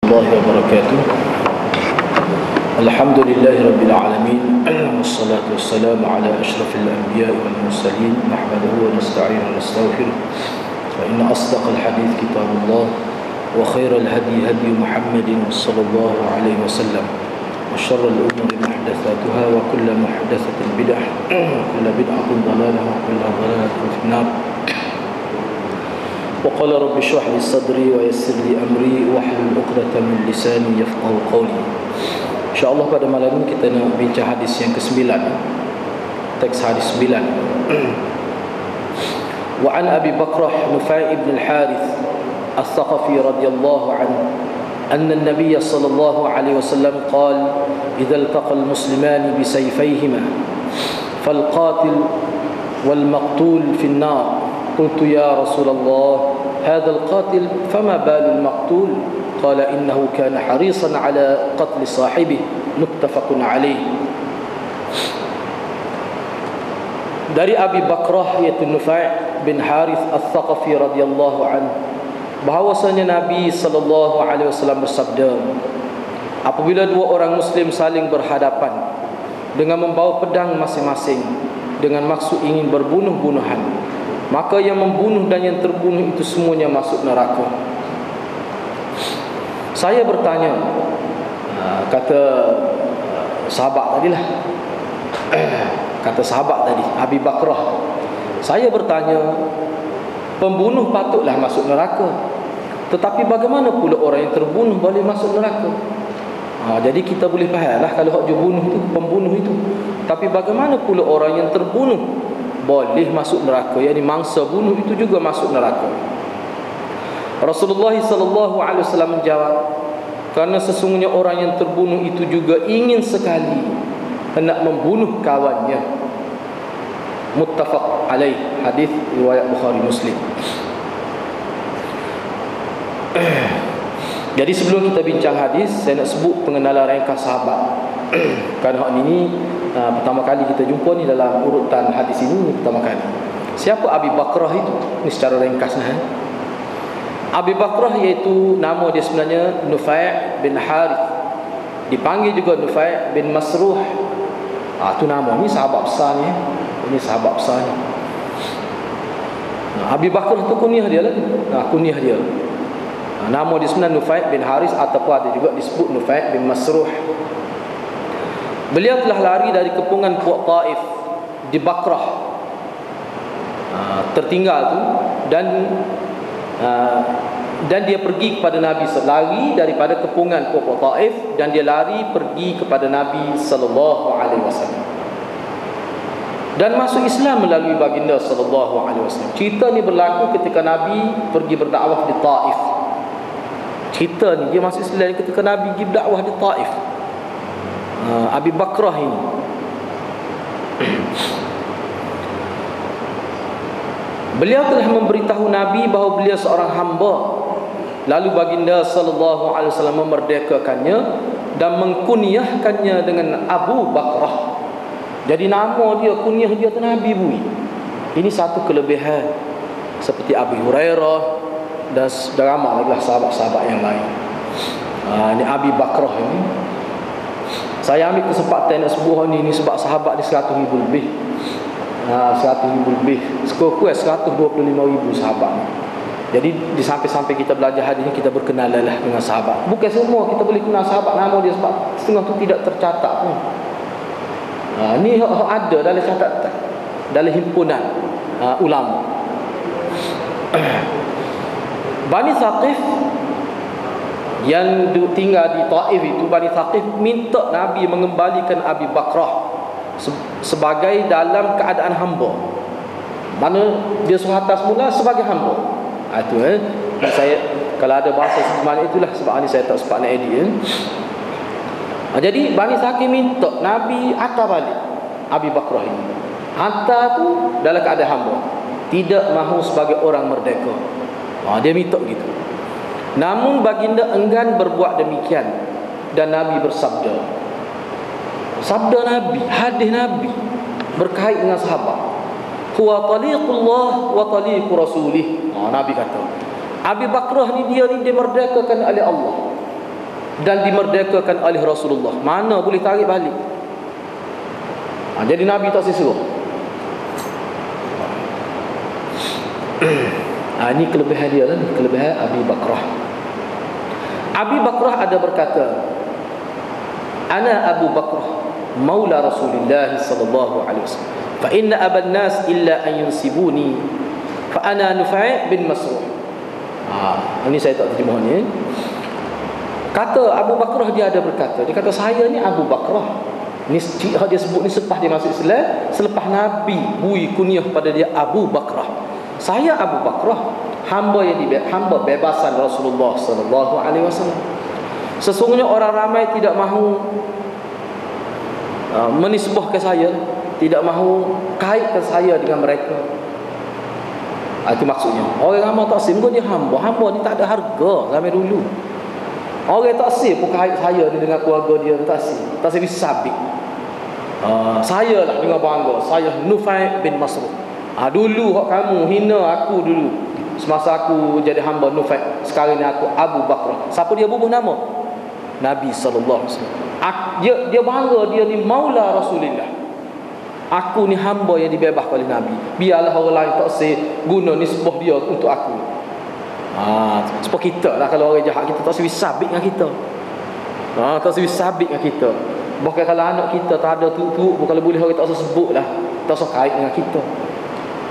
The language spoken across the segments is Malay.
الله وبركاته. الحمد لله رب العالمين، والصلاة والسلام على أشرف الأنبياء والمرسلين، نحمده ونستعين ونستغفره، فإن أصدق الحديث كتاب الله، وخير الهدي هدي محمد صلى الله عليه وسلم، وشر الأمور محدثاتها، وكل محدثة بدعة، وكل بدعة ضلالة، وكل ضلالة في النار. وقال رب اشرح لي صدري ويسر لي أمري واحلل عقدة من لساني يفقهوا قولي. InsyaAllah pada malam ini kita nak bincang hadis yang ke-9, teks hadis 9. Wa an Abi Bakrah Nufai ibn al-Harith al-Thaqafi radhiyallahu anhu أن النبي صلى الله عليه وسلم قال إذا التقى المسلمان بسيفيهما فالقاتل والمقتول في النار قلت يا رسول الله هذا القاتل فما بال المقتول قال إنه كان حريصا على قتل صاحبه متفق عليه. Dari Abi Bakrah yaitu Nufai bin Harith al-Thaqafi radhiyallahu anhu, bahawasanya Nabi sallallahu alaihi wasallam bersabda, apabila dua orang muslim saling berhadapan dengan membawa pedang masing-masing dengan maksud ingin berbunuh-bunuhan, maka yang membunuh dan yang terbunuh itu semuanya masuk neraka. Saya bertanya, kata sahabat tadilah, kata sahabat tadi Abi Bakrah, saya bertanya, pembunuh patutlah masuk neraka, tetapi bagaimana pula orang yang terbunuh boleh masuk neraka? Jadi kita boleh fahamlah kalau hak bunuh itu pembunuh itu, tapi bagaimana pula orang yang terbunuh boleh masuk neraka, yakni mangsa bunuh itu juga masuk neraka. Rasulullah sallallahu alaihi wasallam menjawab, kerana sesungguhnya orang yang terbunuh itu juga ingin sekali hendak membunuh kawannya. Muttafaq alaih, hadis riwayat Bukhari Muslim. Jadi sebelum kita bincang hadis, saya nak sebut pengenalan ringkas sahabat. Kerana ini pertama kali kita jumpa ni dalam urutan hadis ini pertama kali. Siapa Abi Bakrah itu? Ini secara ringkasnya. Abi Bakrah iaitu nama dia sebenarnya Nufai bin Harith, dipanggil juga Nufai bin Masruh. Itu nama ni sahabat besar ni. Ini sahabat besar ni. Abi Bakrah tu kunyah dia lah. Kunyah dia. Nama dia sebenarnya Nufai bin Harith, ataupun ada juga disebut Nufai bin Masruh. Beliau telah lari dari kepungan puak Taif di Bakrah, tertinggal tu, dan dia pergi kepada Nabi, lari daripada kepungan puak Taif, dan dia lari pergi kepada Nabi sallallahu alaihi wasallam dan masuk Islam melalui baginda sallallahu alaihi wasallam. Cerita ni berlaku ketika Nabi pergi berdakwah di Taif. Cerita ni dia masuk Islam ketika Nabi pergi berdakwah di Taif. Abi Bakrah ini beliau telah memberitahu Nabi bahawa beliau seorang hamba. Lalu baginda sallallahu alaihi wasallam memerdekakannya dan mengkunyahkannya dengan Abu Bakrah. Jadi nama dia, kunyah dia tu Nabi bui. Ini satu kelebihan, seperti Abi Hurairah dan ramai lagi sahabat-sahabat yang lain. Ini Abi Bakrah ini. Saya ambil kesempatan nak sebut ni sebab sahabat ni 100,000 lebih. 100,000 lebih. Sekurang-kurang 125,000 sahabat. Jadi di sampai-sampai kita belajar hadis ni, kita berkenalan lah dengan sahabat. Bukan semua kita boleh kenal sahabat nama dia, sebab setengah tu tidak tercatat pun. Ni ada dalam catatan, dalam himpunan ulama. Bani Thaqif yang tinggal di Taif itu, Bani Thaqif minta Nabi mengembalikan Abi Bakrah sebagai dalam keadaan hamba. Mana dia suhatas mula sebagai hamba. Itu saya kalau ada bahasa sebenarnya itulah, sebab ni saya tak sempat nak edit. Jadi Bani Thaqif minta Nabi hantar balik Abi Bakrah ini. Hantar tu dalam keadaan hamba, tidak mahu sebagai orang merdeka. Dia minta gitu. Namun baginda enggan berbuat demikian, dan Nabi bersabda, sabda Nabi, hadis Nabi berkait dengan sahabat, huwa taliqullah wa taliqu rasulih. Nabi kata, Abi Bakrah ni dia merdekakan oleh Allah, dan dimerdekakan oleh Rasulullah. Mana boleh tarik balik. Jadi Nabi tak sesuruh. Ini kelebihan dia lah, kelebihan Abi Bakrah. Abi Bakrah ada berkata, Ana Abu Bakrah Maula Rasulullah sallallahu alaihi wasallam. Fa inna aban nas illa an yunsibuni fa ana Nufai' bin Masruh. Ini saya tak terjemah ni. Kata Abu Bakrah, dia ada berkata, dia kata saya ni Abu Bakrah. Ni dia sebut ni selepas dia masuk Islam, selepas Nabi bui kunyah pada dia Abu Bakrah. Saya Abu Bakrah, hamba bebasan Rasulullah sallallahu alaihi wasallam. Sesungguhnya orang ramai tidak mahu menisbahkan saya, tidak mahu kaitkan saya dengan mereka. Itu maksudnya. Orang ramai tak sim, dia hamba. Hamba ni tak ada harga zaman dulu. Orang tak sim pun kait saya dengan keluarga dia, tak sim. Tak sim sabit. Saya lah dengan bangga, saya Nufai' bin Masruh. Dulu hak kamu hina aku dulu. Semasa aku jadi hamba Nufai', sekarang ni aku Abu Bakrah. Siapa dia bubuh nama? Nabi sallallahu alaihi wasallam. Dia bangga dia ni maula Rasulullah. Aku ni hamba yang dibebaskan oleh Nabi. Biarlah orang lain tak say guna nisbah dia untuk aku. Sebab kita lah, kalau orang jahat kita tak sewi sabit dengan kita. Tak sewi sabit dengan kita. Bahkan kalau anak kita tak ada tu kalau boleh orang tak usah sebut lah, tak usah kait dengan kita.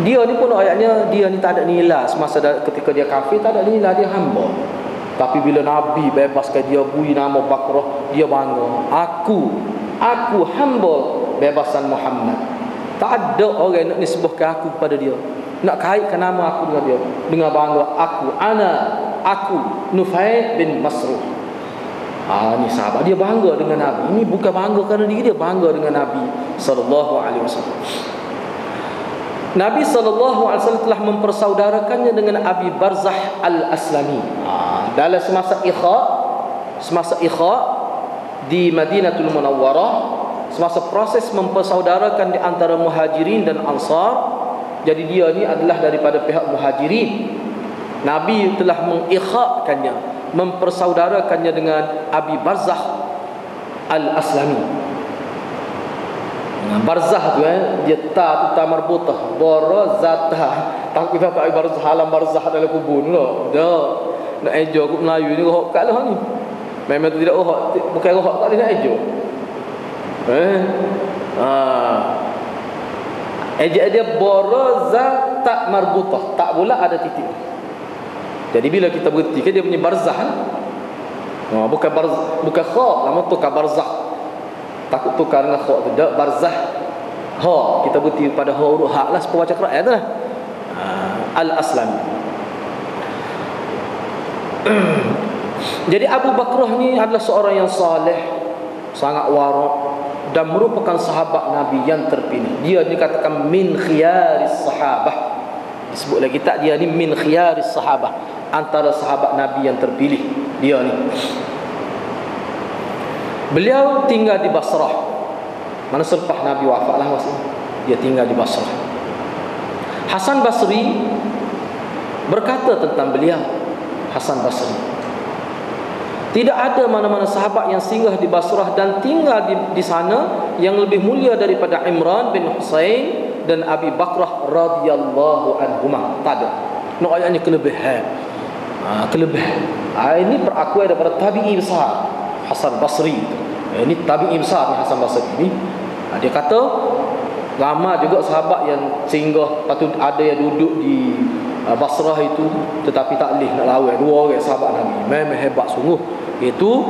Dia ni pun ayatnya, dia ni tak ada nilai. Semasa ketika dia kafir tak ada nilai, dia hamba. Tapi bila Nabi bebaskan dia, bui nama Bakrah, dia bangga. Aku hamba bebasan Muhammad. Tak ada orang nak nisbahkan aku kepada dia, nak kaitkan nama aku dengan dia, dengan bangga aku Nufai' bin Masruh. Ni sahabat dia bangga dengan Nabi. Ini bukan bangga kerana diri dia, bangga dengan Nabi sallallahu alaihi wasallam. Nabi sallallahu alaihi wasallam telah mempersaudarakannya dengan Abi Barzah Al-Aslami. Dalam semasa Ikha di Madinatul Munawwarah, semasa proses mempersaudarakan di antara Muhajirin dan Ansar. Jadi dia ni adalah daripada pihak Muhajirin. Nabi telah mengikhakannya, mempersaudarakannya dengan Abi Barzah Al-Aslami. Barzah tu dia ta marbutah, barazatah. Tak kita tak barzah alam barzah dalam kubur lo. Dah. Nak ejo aku Melayu ni rohak kalah ni. Memang tu tidak rohak, bukan rohak tak nak ejo. Ejak dia barazah tak marbutah, tak pula ada titik. Jadi bila kita berhenti kan dia punya barzah. Bukan kha, nama tu ka barzah. Takut tukar dengan kha tu, dak barzah. Kita berhenti pada huruf ha lah sebab baca Quran tu lah. Al-Aslami. Jadi Abu Bakrah ni adalah seorang yang saleh, sangat warak dan merupakan sahabat Nabi yang terpilih. Dia dikatakan min khiyaris sahabah. Disebut lagi tak, dia ni min khiyaris sahabah, antara sahabat Nabi yang terpilih. Dia ni beliau tinggal di Basrah. Mana selepas Nabi wafat lah maksudnya, dia tinggal di Basrah. Hasan Basri berkata tentang beliau, Hasan Basri, tidak ada mana-mana sahabat yang singgah di Basrah dan tinggal di sana yang lebih mulia daripada Imran bin Husain dan Abi Bakrah radhiyallahu anhuma. Tak ada. Nak ayatnya kelebihan. Kelebihan. Ini perakuan daripada tabi'i besar Hasan Basri. Ini tabi'i besar ni Hasan Basri ni. Dia kata ramai juga sahabat yang singgah, patut ada yang duduk di Basrah itu tetapi tak boleh nak lawan dua orang sahabat Nabi. Memang hebat sungguh. Itu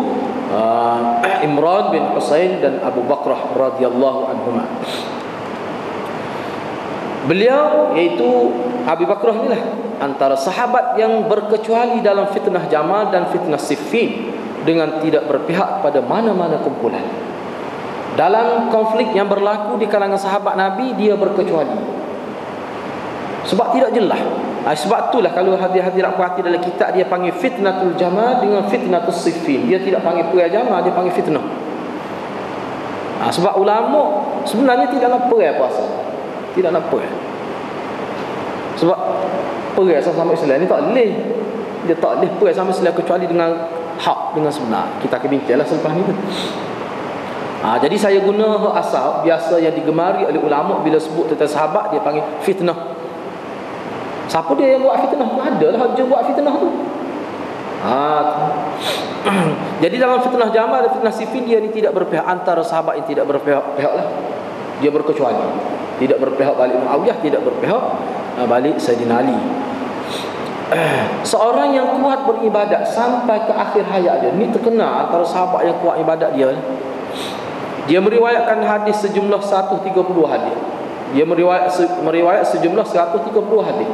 Imran bin Husain dan Abu Bakrah radhiyallahu anhuma. Beliau iaitu Abu Bakrah inilah antara sahabat yang berkecuali dalam fitnah Jamal dan fitnah Siffin, dengan tidak berpihak pada mana-mana kumpulan. Dalam konflik yang berlaku di kalangan sahabat Nabi, dia berkecuali. Sebab tidak jelas. Sebab itulah kalau hadirat puati dalam kitab dia panggil fitnatul Jamal dengan fitnatul Siffin. Dia tidak panggil perang Jamal, dia panggil fitnah. Sebab ulama sebenarnya tidak nak perang puasa. Tidak nak perang. Sebab perang sama Islam ni tak boleh. Dia tak boleh perang sama Islam kecuali dengan hak, dengan sebenar. Kita akan bincanglah selepas ni tu. Jadi saya guna hak asal biasa yang digemari oleh ulama bila sebut tentang sahabat, dia panggil fitnah. Siapa dia yang buat fitnah? Ada lah dia buat fitnah tu. Jadi dalam fitnah Jamal dan fitnah Siffin, dia ni tidak berpihak, antara sahabat yang tidak berpihak lah. Dia berkecuali. Tidak berpihak balik Muawiyah, tidak berpihak balik Sayyidina Ali. Seorang yang kuat beribadat sampai ke akhir hayat dia, ni terkenal antara sahabat yang kuat ibadat dia. Dia meriwayatkan hadis sejumlah 130 hadis. Dia meriwayat sejumlah 130 hadis.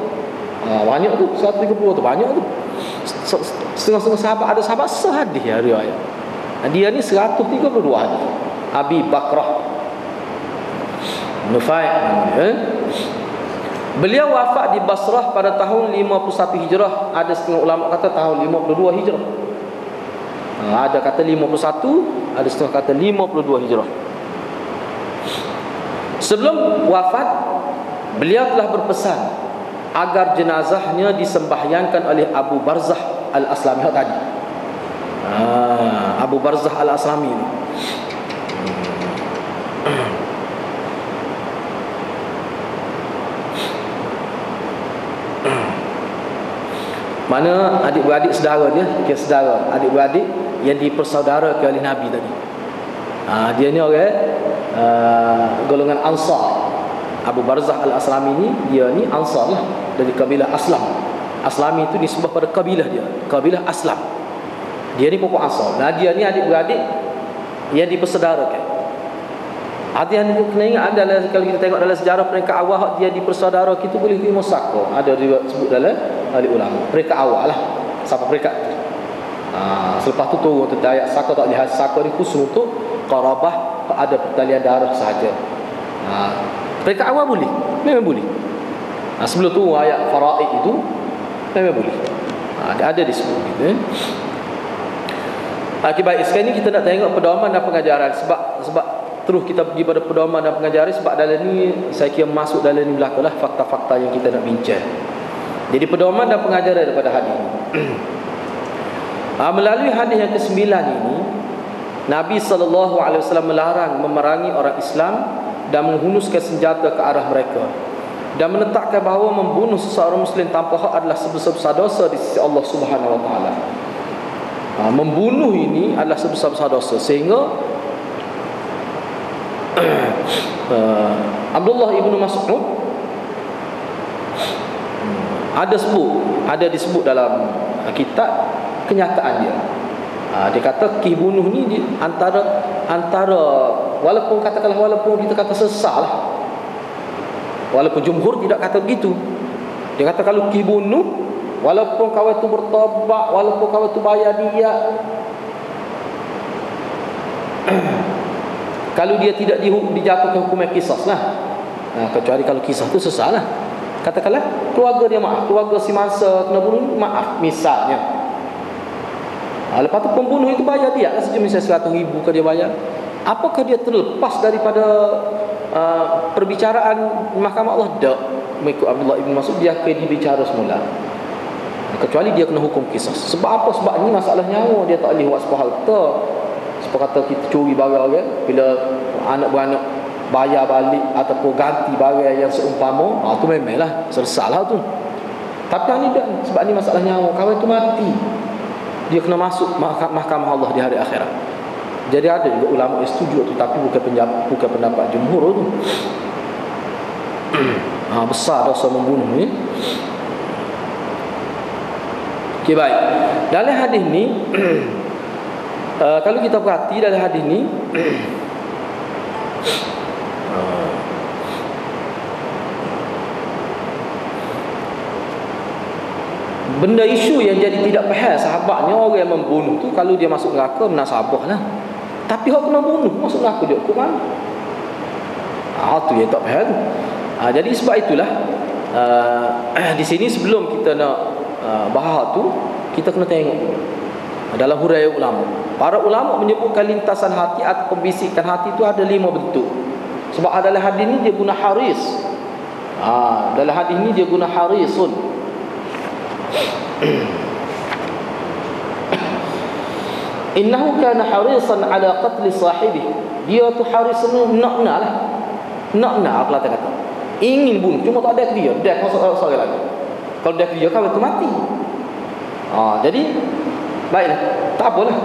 Banyak tu, 130 tu banyak tu. Setengah-setengah sahabat, ada sahabat sehadis ya riwayat. Dia ni 132 hadis. Abi Bakrah Nufai. Beliau wafat di Basrah pada tahun 51 Hijrah. Ada setengah ulama kata tahun 52 Hijrah. Ada kata 51, ada setengah kata 52 Hijrah. Sebelum wafat, beliau telah berpesan agar jenazahnya disembahyangkan oleh Abu Barzah Al-Aslami tadi. Abu Barzah Al-Aslami. Mana adik-beradik saudara dia, saudara adik-beradik yang dipersaudarakan oleh Nabi tadi. Dia ni orang golongan Ansar. Abu Barzah Al-Aslami ni, dia ni Ansar lah, dari kabilah Aslam. Aslami itu nisbah pada kabilah dia, kabilah Aslam. Dia ni pokok Ansar. Dia ni adik-beradik yang dipersaudarakan. Yang kena ingat adalah, kalau kita tengok dalam sejarah peringkat awal dia dipersaudara, kita boleh terima saka. Ada disebut dalam ahli ulama peringkat awal lah, sampai peringkat tu. Selepas tu turun tentang ayat saka tak lihat. Saka ni khusus untuk qarabah, ada pertalian darah sahaja. Peringkat awal boleh, memang boleh. Sebelum tu ayat faraid itu memang boleh. Ada disebut gitu. Baik, sekarang ni kita nak tengok pedoman dan pengajaran. Sebab terus kita pergi pada pedoman dan pengajaran, sebab dalam ni saya kira masuk dalam ni belakang lah fakta-fakta yang kita nak bincang. Jadi pedoman dan pengajaran daripada hadis ini. Melalui hadis yang ke-9 ini, Nabi SAW melarang memerangi orang Islam dan menghunuskan senjata ke arah mereka, dan menetapkan bahawa membunuh seseorang Muslim tanpa hak adalah sebesar-besar dosa di sisi Allah Subhanahu Wa Taala. Membunuh ini adalah sebesar-besar dosa, sehingga Abdullah ibnu Mas'ud ada disebut dalam kitab kenyataan dia. Dia kata bunuh ni antara walaupun kita kata sesal lah, walaupun jumhur tidak kata begitu. Dia kata kalau bunuh, walaupun kawan tu bertobat, walaupun kawan tu bayar dia, kalau dia tidak dijatuhkan hukuman kisas lah. Kecuali kalau kisah tu sesal lah. Katakanlah keluarga dia maaf, keluarga si mangsa kena bunuh maaf misalnya. Lepas tu pembunuh itu bayar dia kan, misalnya 100,000 ke dia bayar. Apakah dia terlepas daripada perbicaraan mahkamah Allah? Tak. Mengikut Abdullah ibn Mas'ud, dia akan dibicara semula, kecuali dia kena hukum kisas. Sebab apa? Sebab ni masalah nyawa, dia tak boleh buat sebuah harta. Sebab kata kita curi barang kan, bila anak beranak bayar balik ataupun ganti barang yang seumpama, tu memanglah selesailah tu. Tapi ni dah, sebab ni masalah nyawa, kawan tu mati, dia kena masuk mahkamah Allah di hari akhirat. Jadi ada juga ulama yang setuju tu, tapi bukan pendapat jumhur tu. Besar dosa membunuh ni. Okey, baik. Dalam hadis ni kalau kita perhati dalam hadis ni, benda isu yang jadi tidak faham sahabatnya, orang yang membunuh tu kalau dia masuk neraka menasabah lah. Tapi orang kena bunuh masuk neraka dia hukum mana? Tu yang tak faham. Jadi sebab itulah di sini sebelum kita nak bahas tu, kita kena tengok dalam huraian ulama. Para ulama menyebutkan lintasan hati atau pembisikan hati itu ada 5 bentuk. Sebab dalam hadis ni dia guna haris. Dalam hadis ni dia guna harisun. innahu kana harisan ala qatl sahibi. Dia tu haris ni nak lah. Nak Allah kata. Ingin bunuh, cuma tak ada dia. Dia masuk lagi. Kalau dia dia kan betul mati. Jadi baiklah, tak apalah.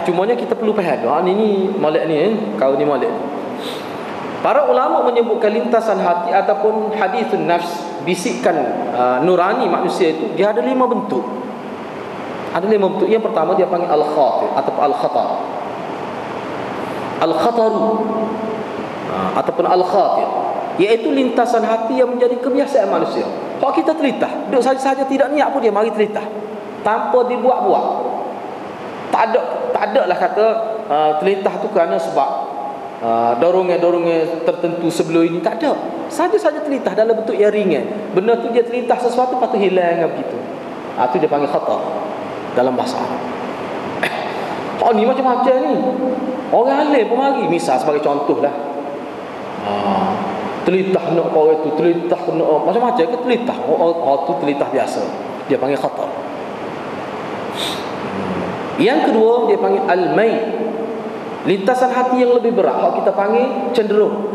Cumanya kita perlu faham. Ni molek ni, kau ni molek. Para ulama menyebutkan lintasan hati ataupun hadithun nafs, bisikan nurani manusia itu, dia ada 5 bentuk. Ada 5 bentuk. Yang pertama dia panggil al-khatir ataupun al-khatar. Al-khataru ataupun al-khatir, iaitu lintasan hati yang menjadi kebiasaan manusia. Kalau kita telitah, duduk saja tidak niat pun dia mari telitah, tanpa dibuat-buat. Tak ada lah kata telitah tu kerana sebab dorongan-dorongan tertentu sebelum ini. Tak ada. Saja-saja telitah dalam bentuk yang ringan. Benda tu dia telitah sesuatu, lepas tu hilang begitu. Itu dia panggil khatar dalam bahasa Arab. Ni macam-macam ni. Orang alim pun mari. Misal sebagai contoh lah, telitah nak kau itu, telitah nak macam-macam ke telitah. Tu telitah biasa. Dia panggil khatar. Yang kedua dia panggil al-mail, lintasan hati yang lebih berat. Kalau kita panggil cenderung,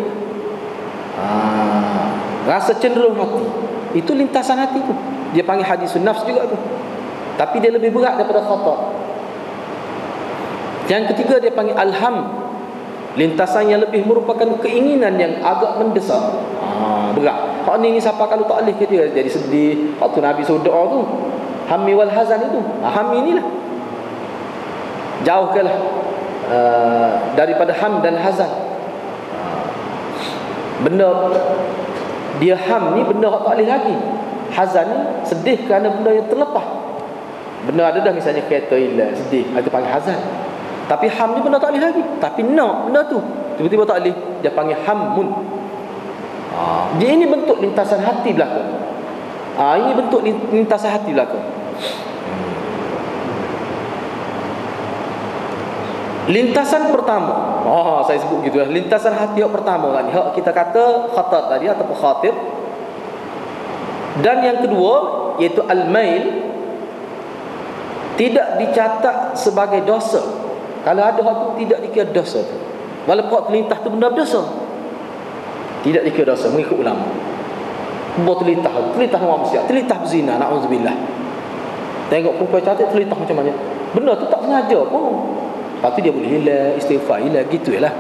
rasa cenderung hati, itu lintasan hati tu. Dia panggil hadisun nafs juga tu, tapi dia lebih berat daripada khatar. Yang ketiga dia panggil alham, lintasan yang lebih merupakan keinginan yang agak mendesak. Berat. Hak ni siapa kalau tak boleh ke dia jadi sedih. Waktu Nabi suruh doa tu, hammi wal hazan itu. Hammi inilah, jauhkanlah daripada ham dan hazan. Benda dia ham ni benda hak tak boleh lagi. Hazan ni sedih kerana benda yang terlepas. Benda ada dah misalnya kereta hilang, sedih, itu panggil hazan. Tapi ham ni benda tak boleh lagi. Tapi nak benda tu tiba-tiba tak boleh, dia panggil hammun. Dia ini bentuk lintasan hati belaka. Ini bentuk lintasan hati belaka. Lintasan pertama, saya sebut gitu lah. Lintasan hati yang pertama kan, hak kita kata khatar tadi ataupun khatir. Dan yang kedua iaitu al-mail, tidak dicatat sebagai dosa. Kalau ada hak tu tidak dikira dosa tu. Walaupun terlintah tu benda dosa, tidak dikira dosa mengikut ulama. Buat terlintah manusia, terlintah berzina, na'udzubillah. Tengok perempuan cantik terlintah macam mana. Benda tu tak sengaja pun. Lepas tu dia boleh hilang, istighfar hilang, gitu lah.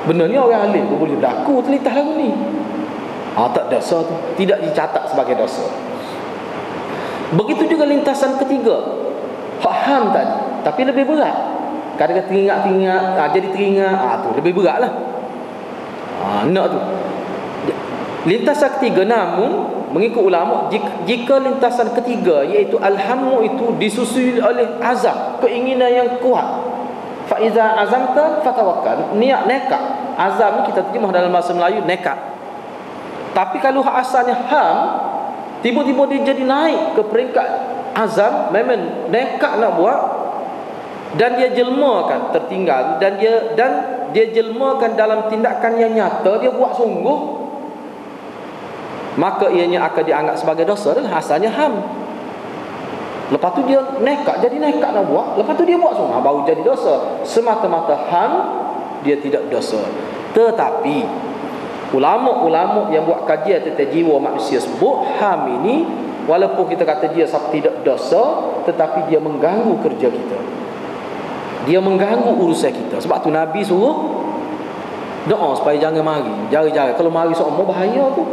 Benda ni orang alim pun boleh berlaku terlintah lagu ni. Tak dosa tu, tidak dicatat sebagai dosa. Begitu juga lintasan ketiga, ham tadi, tapi lebih berat. Kadang-kadang teringat, jadi teringat, tu lebih berat lah. Nak tu lintasan ketiga. Namun mengikut ulama, jika lintasan ketiga iaitu alhamu itu disusui oleh azam, keinginan yang kuat, fa iza azamta fatawakkal, niat nekat. Azam ni kita terjemah dalam bahasa Melayu nekat. Tapi kalau asalnya ham, tiba-tiba dia jadi naik ke peringkat azam, memang nekat nak buat, dan dia jelmakan tertinggal, dan dia jelmakan dalam tindakan yang nyata, dia buat sungguh, maka ianya akan dianggap sebagai dosa. Adalah asalnya ham. Lepas tu dia nekat, jadi nekat nak buat, lepas tu dia buat sungguh, baru jadi dosa. Semata-mata ham, dia tidak dosa. Tetapi ulama-ulama yang buat kajian tentang jiwa manusia sebut ham ini, walaupun kita kata dia tidak dosa, tetapi dia mengganggu kerja kita, dia mengganggu urusan kita. Sebab tu Nabi suruh doa supaya jangan mari. Jangan-jangan kalau mari seorang bahaya tu,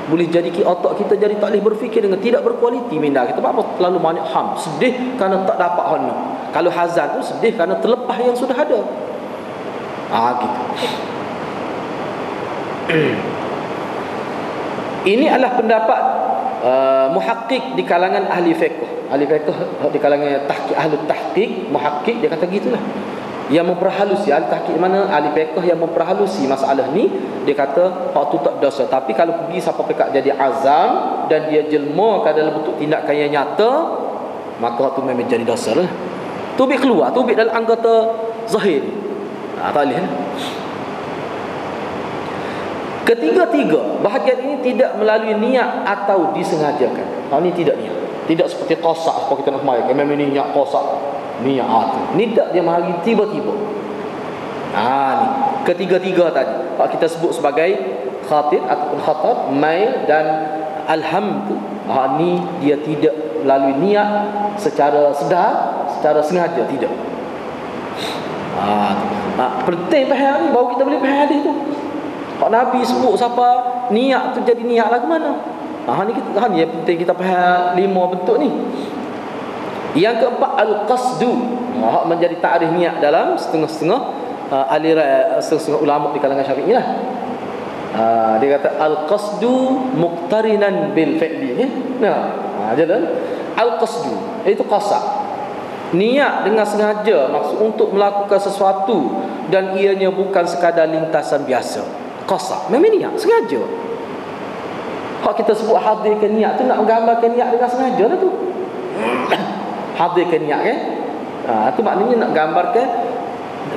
boleh jadi otak kita jadi tak boleh berfikir dengan tidak berkualiti minda kita. Sebab terlalu banyak ham, sedih kerana tak dapat hal. Kalau hazan tu sedih kerana terlepas yang sudah ada. Gitu. Ini adalah pendapat muhakkik di kalangan ahli fiqh. Ahli fiqh di kalangan ahli tahqiq, muhakkik, dia kata gitulah. Yang memperhalusi, ahli tahqiq mana? Ahli fiqh yang memperhalusi masalah ni, dia kata hak tu tak dosa. Tapi kalau pergi sampai pekat jadi azam dan dia jelmakan dalam bentuk tindakan yang nyata, maka hak tu memang jadi dosa lah. Tubik keluar, tubik dalam anggota zahir. Tak boleh. Ketiga-tiga bahagian ini tidak melalui niat atau disengajakan. Ini tidak niat. Tidak seperti qasak, seperti kita nak kemarin, memang ni niat qasak. niat tu. Ni tak dia mari tiba-tiba. Ni ketiga-tiga tadi kita sebut sebagai khatib ataupun khatab, mail dan alham tu. Ni dia tidak melalui niat secara sedar, secara sengaja, tidak. Penting faham ni, baru kita boleh faham hadis tu. Kalau Nabi sebut siapa niat tu jadi niat lagu mana? Ni yang penting kita faham 5 bentuk ni. Yang keempat, al-qasdu. Menjadi ta'rif niat dalam setengah-setengah aliran, setengah-setengah ulama di kalangan Syafi'i lah. Dia kata al-qasdu muqtarinan bil fi'li. Jalan al-qasdu itu qasad, niat dengan sengaja, maksud untuk melakukan sesuatu dan ianya bukan sekadar lintasan biasa. Qasad memang niat sengaja. Kalau kita sebut hadirkan niat tu, nak menggambarkan niat dengan sengaja lah tu. Hadirkan niat kan, itu maknanya nak gambarkan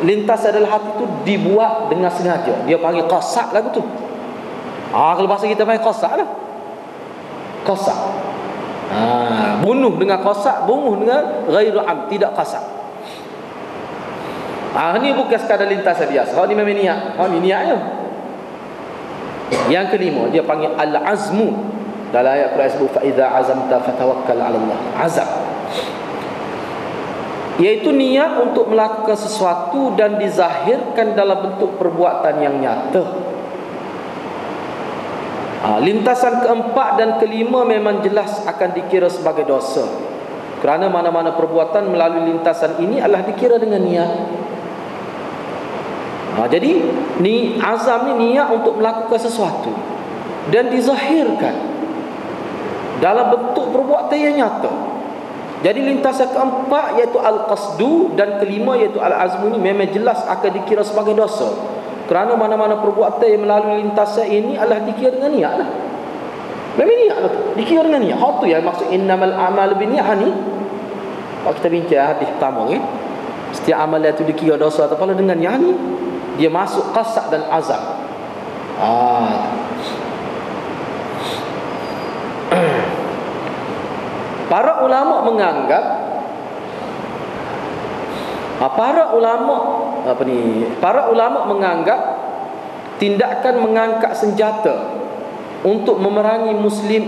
lintasan dalam hati tu dibuat dengan sengaja. Dia panggil qasad lagu tu. Kalau bahasa kita panggil qasad lah. Qasad. Bunuh dengan qasad, bunuh dengan ghairu am, tidak qasad. Ini bukan sekadar lintasan biasa. Ni memang niat. Ni niatnya. Yang kelima, dia panggil al-azmu. Dalam ayat Quran sebut fa idza azamta fatawakkal 'ala Allah. Azam, iaitu niat untuk melakukan sesuatu dan dizahirkan dalam bentuk perbuatan yang nyata. Lintasan keempat dan kelima memang jelas akan dikira sebagai dosa, kerana mana-mana perbuatan melalui lintasan ini adalah dikira dengan niat. Jadi ni azam ni niat untuk melakukan sesuatu dan dizahirkan dalam bentuk perbuatan yang nyata. Jadi lintasan keempat iaitu al-qasdu dan kelima iaitu al-azmu ni memang jelas akan dikira sebagai dosa, kerana mana-mana perbuatan yang melalui lintasan ini adalah dikira dengan niat lah. Memang niat lah tu, dikira dengan niat. Hal tu yang maksud innamal a'malu binniyat ni. Kalau kita bincang hadis pertama kan, setiap amalan itu dikira dosa ataupun dengan niat ni, dia masuk qasad dan azam. Para ulama menganggap para ulama menganggap tindakan mengangkat senjata untuk memerangi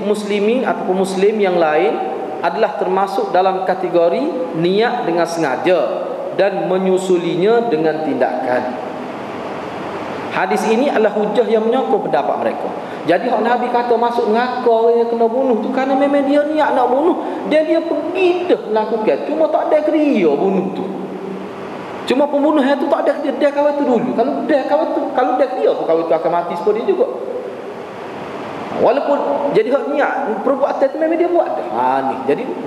muslimin ataupun muslim yang lain adalah termasuk dalam kategori niat dengan sengaja dan menyusulinya dengan tindakan. Hadis ini adalah hujah yang menyokong pendapat mereka. Jadi Nabi kata masuk neraka yang kena bunuh tu kerana memang dia niat nak bunuh, dia pergi dah melakukan, cuma tak ada kriya bunuh tu. Cuma pembunuh itu tak ada dia kawal tu dulu. Kalau dia kriya tu kawal tu akan mati seperti dia juga. Walaupun jadi hak niat perbuatan itu memang dia buat dah.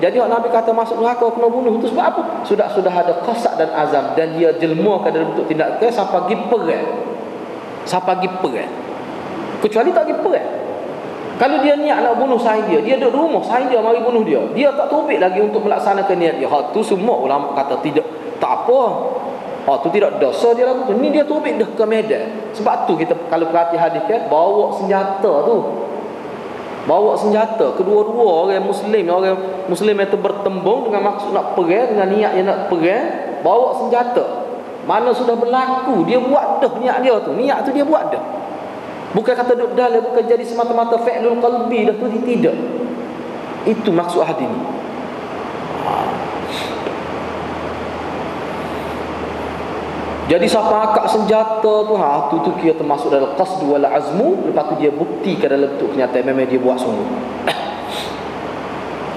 Jadi hak Nabi kata masuk neraka kena bunuh tu sebab apa? Sudah ada qasad dan azam, dan dia jelmakan dalam bentuk tindakan sampai pergi perang. Kecuali tak pergi perang. Kalau dia niat nak bunuh sahih dia duduk rumah, sahih dia mari bunuh dia. Dia tak tobik lagi untuk melaksanakan niat dia. Hak tu semua ulama kata tidak, tak apa. Tu tidak dosa dia lagu tu. Ni dia tobik dah ke medan. Sebab tu kita kalau perhati hadis kan, bawa senjata tu. Bawa senjata kedua-dua orang muslim itu bertembung dengan maksud nak perang, dengan niat yang nak perang, bawa senjata. Mana sudah berlaku, dia buat dah niat dia tu. Niat tu dia buat dah. Bukan kata duduk dalam, bukan jadi semata-mata fi'lul qalbi dah tu, tidak. Itu maksud hadis ni. Jadi siapa akak senjata tu, tu kira termasuk dalam qasdu wal azmu. Lepas tu dia buktikan dalam bentuk kenyataan memang dia buat sungguh.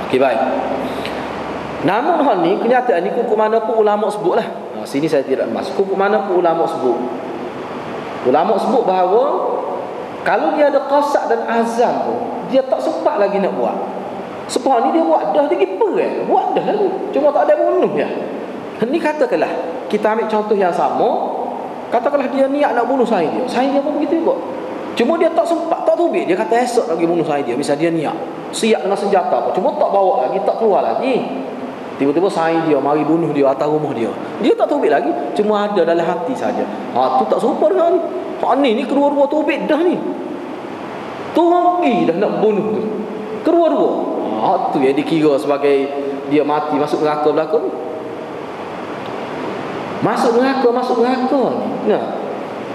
Okey, baik. Namun hal ni, kenyataan ni hukum mana pun ulama sebut lah. Sini saya tidak masuk. Hukum mana pun ulama sebut. Ulama sebut bahawa kalau dia ada qasad dan azam tu, dia tak sempat lagi nak buat. Sebab ni dia buat dah, dia pergi perang, buat dah lalu. Cuma tak ada bunuh ya. Ni katakanlah kita ambil contoh yang sama. Katakanlah dia niat nak bunuh sahih dia pun begitu juga. Cuma dia tak sempat, tak tobik. Dia kata esok lagi bunuh sahih dia. Misal dia niat siap dengan senjata apa, cuma tak bawa lagi, tak keluar lagi. Tiba-tiba sahih dia mari bunuh dia atas rumah dia. Dia tak tobik lagi, cuma ada dalam hati saja. Tu tak serupa dengan ni. Ni kedua-dua tobik dah ni. Tu pergi dah nak bunuh tu. Kedua-dua. Tu yang dikira sebagai dia mati masuk neraka belakang. Masuk neraka ni. Nah,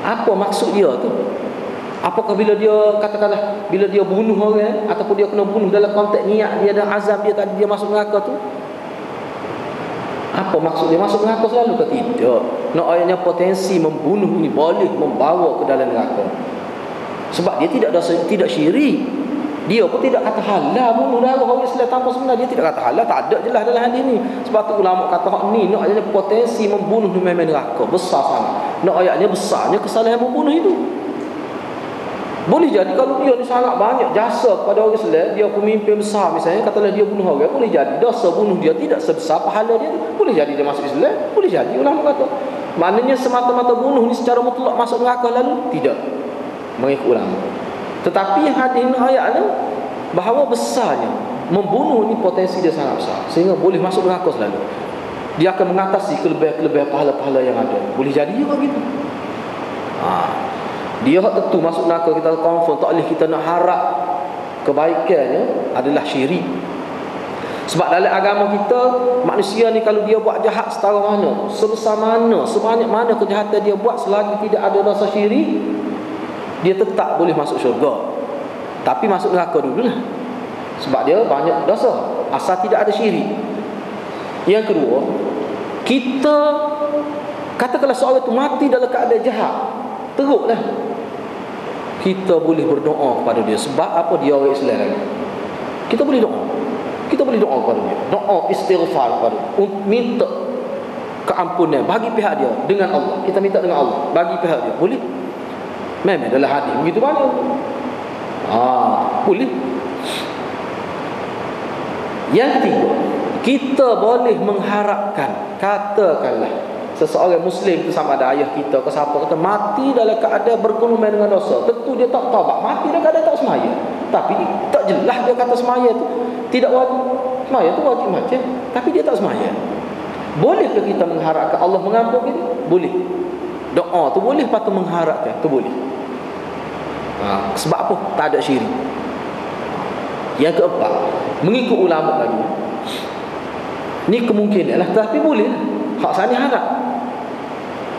apa maksud dia tu? Apakah bila dia katakanlah bila dia bunuh orang ataupun dia kena bunuh dalam konteks niat dia dan azam dia tadi dia masuk neraka tu? Apa maksud dia masuk neraka selalu ke tidak? Nak ayatnya potensi membunuh ni boleh membawa ke dalam neraka. Sebab dia tidak syirik. Dia pun tidak kata halal bunuh darah orang Islam tanpa sebenar. Dia tidak kata halal, tak ada jelas dalam hadis ni. Sebab tu ulama kata hak ni nak ayatnya potensi membunuh ni memang neraka besar sangat. Nak ayatnya besarnya kesalahan membunuh itu. Boleh jadi kalau dia ni sangat banyak jasa kepada orang Islam, dia pemimpin besar misalnya, katalah dia bunuh orang, boleh jadi dosa bunuh dia tidak sebesar pahala dia. Boleh jadi dia masuk Islam, boleh jadi ulama kata. Maknanya semata-mata bunuh ni secara mutlak masuk neraka lalu? Tidak. Mengikut ulama. Tetapi hadis ayat ni bahawa besarnya membunuh ni potensi dia sangat besar sehingga boleh masuk neraka selalu. Dia akan mengatasi kelebihan-kelebihan pahala-pahala yang ada. Boleh jadi juga gitu. Dia tentu masuk neraka kita confirm, tak boleh kita nak harap kebaikannya adalah syirik. Sebab dalam agama kita manusia ni kalau dia buat jahat setara mana, sebesar mana, sebanyak mana kejahatan dia buat selagi tidak ada rasa syirik, dia tetap boleh masuk syurga. Tapi masuk neraka dululah. Sebab dia banyak dosa asal tidak ada syirik. Yang kedua, kita katakanlah seorang itu mati dalam keadaan jahat, teruklah kita boleh berdoa kepada dia. Sebab apa? Dia orang Islam lagi. Kita boleh doa. Kita boleh doa kepada dia. Doa istighfar kepada dia. Minta keampunan bagi pihak dia dengan Allah. Kita minta dengan Allah bagi pihak dia. Boleh? Memang dalam hadis begitu banyak. Boleh. Yang ketiga, kita boleh mengharapkan, katakanlah seseorang Muslim itu sama ada ayah kita ke siapa kata mati dalam keadaan berkelumai dengan dosa. Tentu dia tak taubat, mati dalam keadaan tak semaya. Tapi tak jelas dia kata semaya tu tidak wajib. Semaya tu wajib macam, tapi dia tak semaya. Bolehkah kita mengharapkan Allah mengampuni dia? Boleh. Doa tu boleh, patut mengharapkan tu boleh. Sebab apa? Tak ada syirik. Yang keempat, mengikut ulama lagi, ni kemungkinan lah, tapi boleh lah. Hak sana harap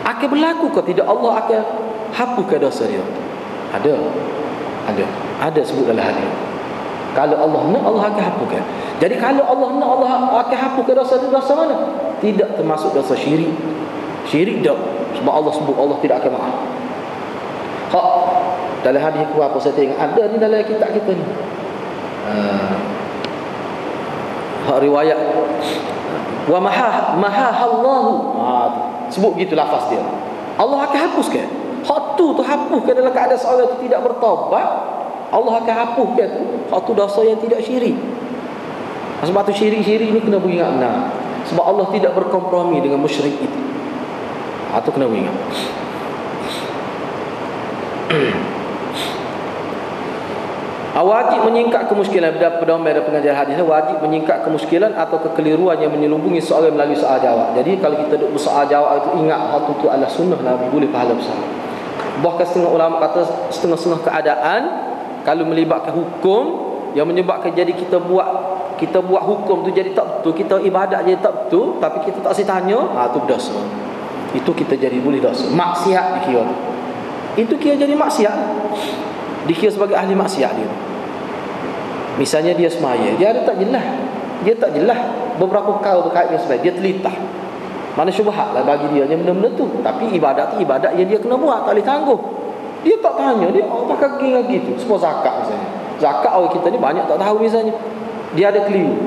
akan berlaku ke tidak Allah akan hapuskan dosa dia? Ada sebut dalam hadis. Kalau Allah nak, Allah akan hapuskan. Jadi kalau Allah nak, Allah akan hapuskan dosa dia. Dosa mana? Tidak termasuk dosa syirik. Syirik tak. Sebab Allah sebut Allah tidak akan maaf. Hak dalam hadis ku apa saya tengok ada ni dalam kitab kita ni. Hak riwayat wa mahahallahu. Sebut begitu lafaz dia. Allah akan hapuskan. Hak tu hapuskan dalam keadaan seorang itu tidak bertaubat. Allah akan hapuskan tu. Hak tu dosa yang tidak syirik. Sebab tu syirik ni kena beringat benar. Sebab Allah tidak berkompromi dengan musyrik itu. Itu kena beringat. Wajib menyingkat kemuskilan. Pedoman dari pengajaran hadis, wajib menyingkat kemuskilan atau kekeliruan yang menyelubungi seorang melalui soal jawab. Jadi kalau kita duduk bersoal jawab itu, ingat hal itu adalah sunnah Nabi, boleh pahala besar. Bahkan setengah ulama kata setengah-setengah keadaan kalau melibatkan hukum yang menyebabkan jadi kita buat hukum tu jadi tak betul, kita ibadat jadi tak betul, tapi kita tak tanya, itu dosa. Itu kita jadi boleh dosa. Maksiat dikira. Itu kira jadi maksiat. Dikira sebagai ahli maksiat dia. Misalnya dia semaya, dia tak jelas beberapa perkara berkait dengan semaya, dia telitah. Mana syubhat lah bagi dia yang benda-benda tu. Tapi ibadat tu ibadat yang dia kena buat, tak boleh tangguh. Dia tak tanya, dia pakai gigi lagi tu. Semua zakat misalnya. Zakat orang kita ni banyak tak tahu misalnya. Dia ada keliru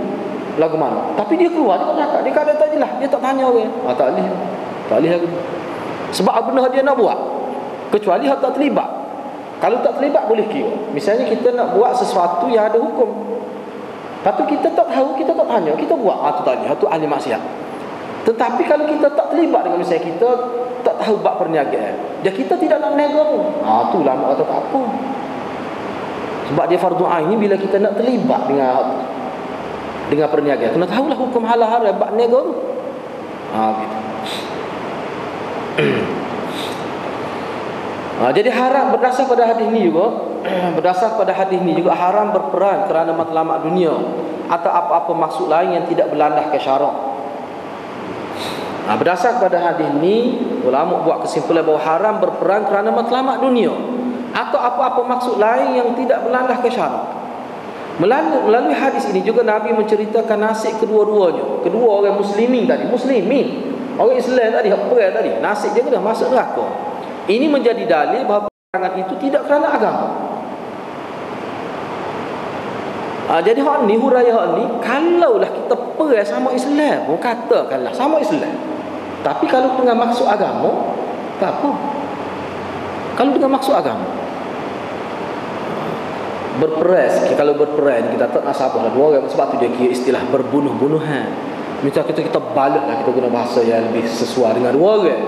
lagu mana, tapi dia keluar dia zakat, dia kata tak jelas, dia tak tanya orang. Tak boleh lagi. Sebab benda dia nak buat, kecuali hak tak terlibat. Kalau tak terlibat boleh kira. Misalnya kita nak buat sesuatu yang ada hukum, tapi kita tak tahu, kita tak tanya, kita buat, tu tak boleh, tu ahli maksiat. Tetapi kalau kita tak terlibat dengan misalnya kita tak tahu bab perniagaan, dia kita tidak nak niaga pun, tu lama kata tak apa. Sebab dia fardu ain ni bila kita nak terlibat dengan perniagaan, kena tahulah hukum halal bab niaga tu. Gitu. Jadi haram berdasar pada hadis ni juga haram berperang kerana matlamat dunia atau apa-apa maksud lain yang tidak berlandaskan syarak. Berdasar pada hadis ni, ulama buat kesimpulan bahawa haram berperang kerana matlamat dunia atau apa-apa maksud lain yang tidak berlandaskan syarak. Melalui hadis ini juga Nabi menceritakan nasib kedua-duanya. Kedua orang muslimin tadi, orang Islam tadi, perang tadi, nasib dia kena masuk neraka. Ini menjadi dalil bahawa perangan itu tidak kerana agama. Jadi hak ni, huraian hak ni, kalaulah kita perang sama Islam, katakanlah sama Islam, tapi kalau dengan maksud agama, tak apa. Kalau dengan maksud agama, kalau berperang kita tak nak sabar dua orang, sebab tu dia kira istilah berbunuh-bunuhan. Macam kita balaslah, kita guna bahasa yang lebih sesuai dengan dua orang.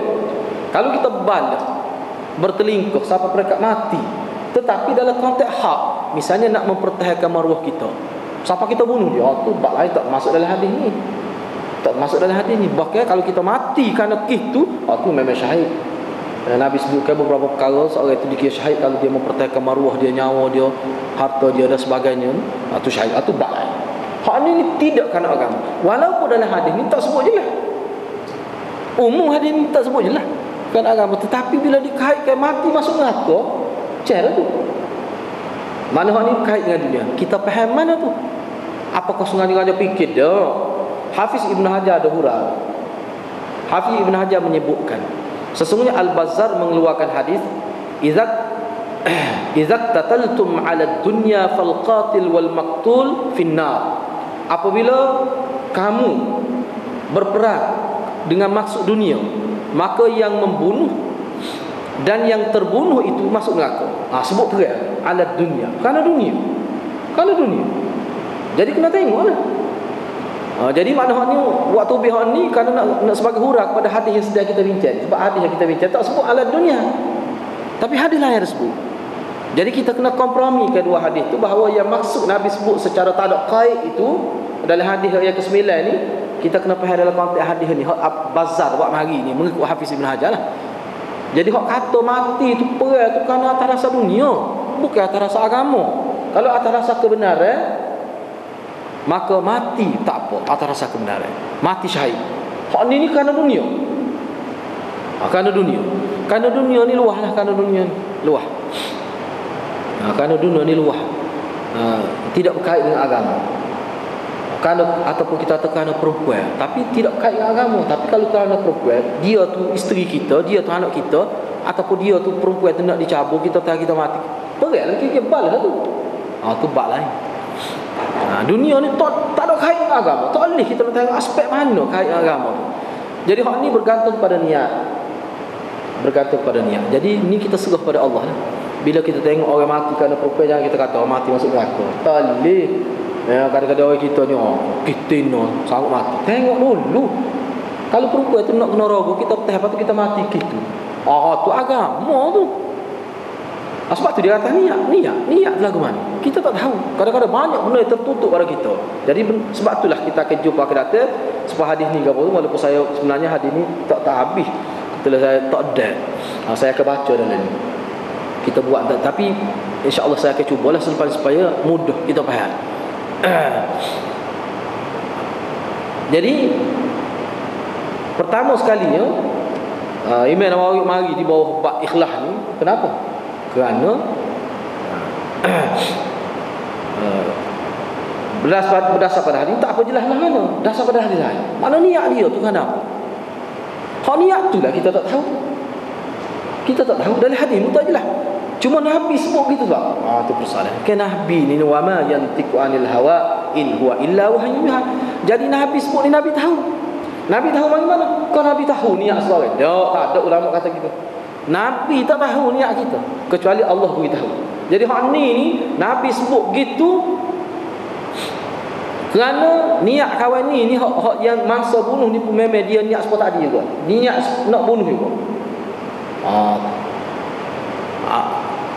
Kalau kita balas, bertelingkuh sampai mereka mati, tetapi dalam konteks hak, misalnya nak mempertahankan maruah kita, siapa kita bunuh dia, tu bab lain, tak masuk dalam hadis ni. Tak masuk dalam hadis ni. Bahkan kalau kita mati kerana itu, tu memang syahid. Nabi sebutkan beberapa perkara, seorang itu dikira syahid kalau dia mempertahankan maruah dia, nyawa dia, harta dia dan sebagainya. Itu syahid, itu bab lain. Hak ni tidak kerana agama. Walaupun dalam hadis ni tak sebut jelas, umum hadis ni tak sebut jelas kerana agama, tetapi bila dikaitkan mati masuk neraka, cara tu mana hak ni kait dengan dunia, kita faham mana tu? Apakah sengaja fikir dia? Hafiz Ibn Hajar ada huraian. Hafiz Ibn Hajar menyebutkan, sesungguhnya Al-Bazzar mengeluarkan hadis, idza tataltum 'ala dunya fal qatil wal maqtul finnar. Apabila kamu berperang dengan maksud dunia, maka yang membunuh dan yang terbunuh itu masuk neraka. Sebut terang, 'ala dunya, kerana dunia. Jadi kena tengoklah. Jadi makna ni waktu bihak ni kerana nak sebagai hurah kepada hadis yang sedang kita bincang. Sebab hadis yang kita bincang tak sebut 'ala dunia, tapi hadis lain yang sebut. Jadi kita kena kompromi kedua hadis tu, bahawa yang maksud Nabi sebut secara tak ada kait itu dalam hadis yang ke-9 ni, kita kena faham dalam konteks hadis ni. Hak Bazzar buat hari ni mengikut Hafiz Ibn Hajar lah. Jadi hak kata mati tu perang tu kerana atas rasa dunia, bukan atas rasa agama. Kalau atas rasa kebenaran, maka mati tak apa, atas rasa kebenaran, mati syahid. Hak ni kerana dunia. Kerana dunia ni luah lah, kerana dunia ni luah. Kerana dunia ni luah, tidak berkait dengan agama. Ataupun kita kerana perempuan, tapi tidak berkait dengan agama. Tapi kalau kerana perempuan, dia tu isteri kita, dia tu anak kita, ataupun dia tu perempuan tu nak dicabur, kita mati, perang lagi, kita balas tu. Tu bab lain. Dunia ni tak ada kait dengan agama. Tak boleh kita nak tengok aspek mana kait dengan agama tu. Jadi hak ni bergantung pada niat. Jadi ni kita serah pada Allah lah. Bila kita tengok orang mati kerana perempuan, jangan kita kata orang mati masuk neraka. Tak boleh. Kadang-kadang orang kita ni, kita nak sanggup mati. Tengok dulu. Kalau perempuan tu nak kena rogo, kita lepas tu kita mati gitu. Tu agama tu. Sebab tu dia kata niat lagu mana. Kita tak tahu. Kadang-kadang banyak benda yang tertutup pada kita. Jadi sebab itulah kita akan jumpa akan datang sebuah hadis ni, walaupun saya sebenarnya hadis ni tak habis. Setelah saya tak ada, saya akan baca dalam ni. Kita buat, tapi insya-Allah saya akan cubalah selepas supaya mudah kita faham. Jadi pertama sekalinya, Imam Nawawi mari di bawah bab ikhlas ni. Kenapa? Kerana berdasar pada hadis tak apa jelas lah mana. Dasar pada hadis lain. Mana niat dia tu kenapa? Hak niat tu lah kita tak tahu. Dalam hadis tu tak jelas. Cuma Nabi sebut gitu tak? Tu persoalan. Kan Nabi ni wa ma yantiqu anil hawa in huwa illa wahyun yuha. Jadi Nabi sebut ni Nabi tahu. Nabi tahu bagaimana? Kau Nabi tahu niat seorang. Tak ada ulama kata gitu. Nabi tak tahu niat kita, kecuali Allah beritahu. Jadi hak ni Nabi sebut gitu kerana niat kawan ni hak yang mangsa bunuh ni pun memang dia niat sebab tadi juga. Niat nak bunuh juga.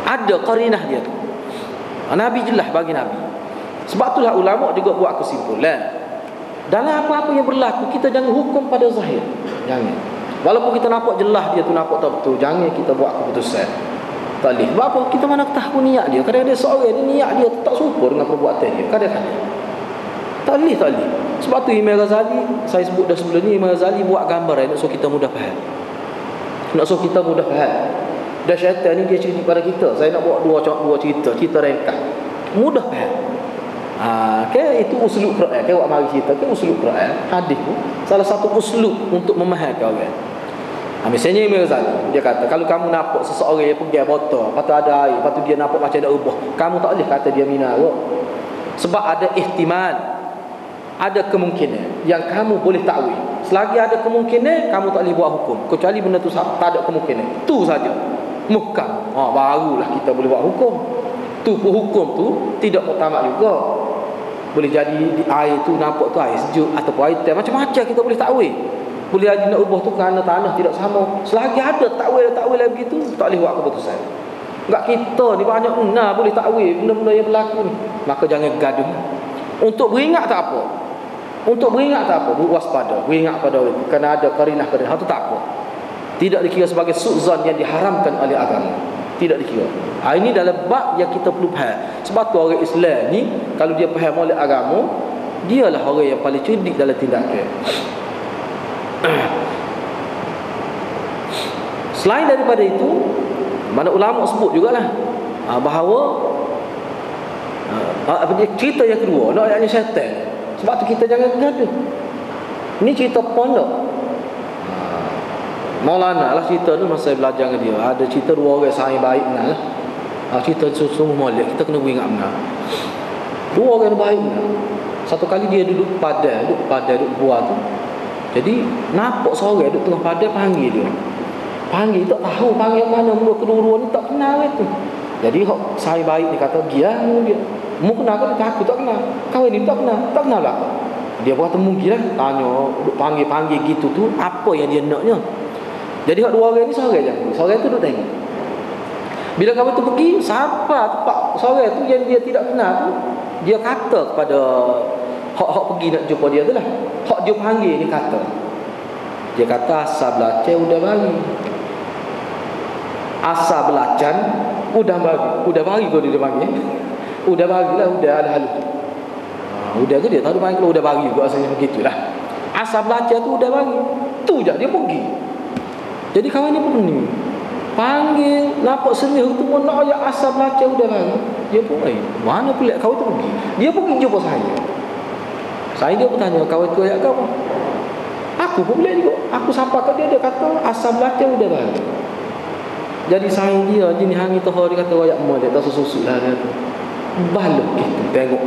Ada qarinah dia tu. Nabi jelas bagi Nabi. Sebab itulah ulama juga buat kesimpulan, dalam apa-apa yang berlaku kita jangan hukum pada zahir. Jangan. Walaupun kita nampak jelas dia tu nampak tak betul, jangan kita buat keputusan. Tak boleh. Sebab apa? Kita mana tahu niat dia. Kadang-kadang seorang ni niat dia tak serupa dengan perbuatan dia. Kadang-kadang Tak boleh. Sebab tu Imam Ghazali, saya sebut dah sebelum ni, Imam Ghazali buat gambar nak suruh kita mudah faham. Dan syaitan ni dia cerita pada kita. Saya nak buat dua cerita ringkas. Mudah faham. Itu uslub Quran. Awak mari cerita uslub Quran. Hadis tu salah satu uslub untuk memahamkan orang. Misalnya Imam Ghazali, dia kata kalau kamu nampak seseorang yang pergi botol, lepas tu ada air, lepas tu dia nampak macam nak ubah, kamu tak boleh kata dia minarok. Sebab ada ihtimal, ada kemungkinan yang kamu boleh takwil. Selagi ada kemungkinan, kamu tak boleh buat hukum. Kecuali benda tu tak ada kemungkinan. Tu saja. Muhkam. Barulah kita boleh buat hukum. Tu pun hukum tu tidak muktamad juga. Boleh jadi di air tu nampak tu air sejuk ataupun air teh, macam-macam kita boleh takwil. Boleh jadi nak ubah tu kerana tanah tidak sama. Selagi ada takwil begitu, tak boleh buat keputusan. Enggak, kita ni banyak benar boleh takwil benda-benda yang berlaku ni. Maka jangan gaduh. Untuk beringat tak apa. Waspada, beringat pada itu kerana ada karinah itu tak apa. Tidak dikira sebagai su'zan yang diharamkan oleh agama. Tidak dikira. Ini dalam bab yang kita perlu faham. Sebab tu orang Islam ni kalau dia faham oleh agama, dialah orang yang paling cerdik dalam tindakan. Selain daripada itu, mana ulama sebut jugalah bahawa cerita yang kedua, nak ayatnya syaitan. Sebab tu kita jangan gaduh. Ni cerita pondok. Maulana lah cerita tu masa saya belajar dengan dia. Ada cerita dua orang saing baik benar lah. Cerita sungguh molek, kita kena ingat benar. Dua orang baik benar. Satu kali dia duduk padai, duduk buah tu. Jadi nampak seorang duduk tengah padai, panggil dia. Panggil tak tahu panggil mana, mula kedua-dua ni tak kenal itu. Jadi saing baik ni kata, dia. Mu kenal ke? Aku tak kenal. Kau ni tak kenal lah. Dia buat temu gila, tanya, panggil gitu tu, apa yang dia naknya. Jadi dua orang ni seorang je. Seorang tu duduk tengok. Bila kawan tu pergi, siapa tempat seorang tu yang dia tidak kenal tu, dia kata kepada hak pergi nak jumpa dia tu lah. Hak dia panggil ni kata. Dia kata asal belacan udah bagi. Asal belacan udah bagi kau dia panggil. Udah bagilah, udah ada hal tu. Udah ke dia tahu panggil udah bagi juga asalnya begitulah. Asal belacan tu udah bagi. Tu je dia pergi. Jadi kawan ni pun ni panggil, nampak senior tu pun nak ayat asal belacan udah bagi. Dia pun mana pula kawan tu pergi. Dia pergi jumpa saya. Saya dia bertanya, kawan tu ayat apa? Aku pun boleh juga. Aku sampai ke dia kata asal belacan udah bagi. Jadi saya dia jenis hang itu dia kata ayat molek tak susu lah dia. Balok gitu tengok.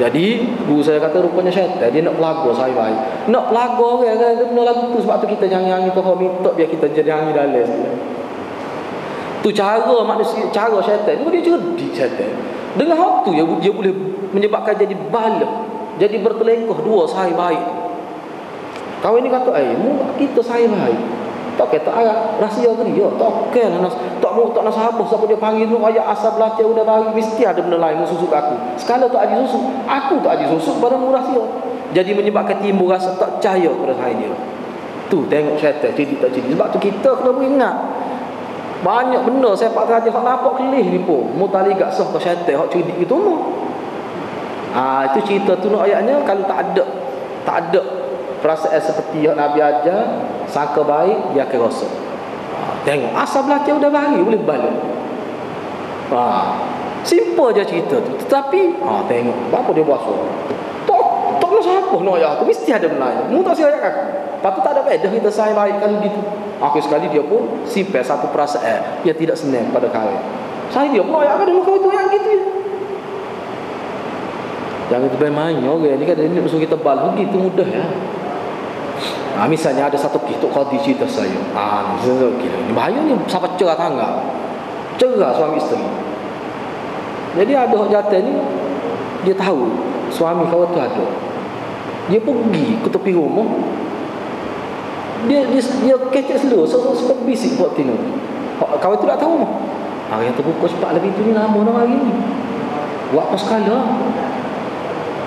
Jadi guru saya kata rupanya syaitan dia nak pelago saya baik. Nak pelago orang kan benda lagu tu, sebab tu kita jangan itu minta biar kita jadi hang dalam. Tu cara manusia, cara syaitan. Dia cerdik syaitan. Dengan hak tu dia boleh menyebabkan jadi balok, jadi bertelengkoh dua saya baik. Kau ini kata mu kita saya baik. Tak kata ayat rahsia ke dia. Tak kena tak nak sahabat siapa dia panggil tu ayat asal belacan udah bagi, mesti ada benda lain susuk aku. Sekala tak ada susuk, aku tak ada susuk pada rahsia. Jadi menyebabkan timbul rasa tak percaya pada saya dia. Tu tengok syaitan cerdik tak cerdik. Sebab tu kita kena beringat. Banyak benda saya pak raja hak nampak kelih ni pun. Mutaligat sah ke syaitan hak cerdik gitu mu. Itu cerita tu nak ayatnya kalau tak ada perasaan seperti yang Nabi ajar, sangka baik dia akan rasa. Tengok asal belacan udah bagi boleh balik. Simple je cerita tu. Tetapi tengok apa dia buat suara. Tak nak siapa nak ayat tu mesti ada benda. Mu tak saya ayat aku. Lepas tu tak ada faedah kita saya baik kalau gitu. Aku sekali dia pun simpan satu perasaan yang tidak senang pada kawan. Saya dia pun ayat ada muka itu yang gitu ya. Jangan termain orang ni kan dia suruh kita bal begitu mudah ya. Misalnya ada satu kisah qadi cerita saya. Ni bahaya ni sampai cerah tangga. Cerah suami isteri. Jadi ada hak jatuh ni dia tahu suami kawan tu ada. Dia pergi ke tepi rumah. Dia kecek slow, so bisik buat tino. Kawan tu tak tahu mah. Yang terbuka cepat lebih tu ni lama dah hari ni. Buat apa sekala.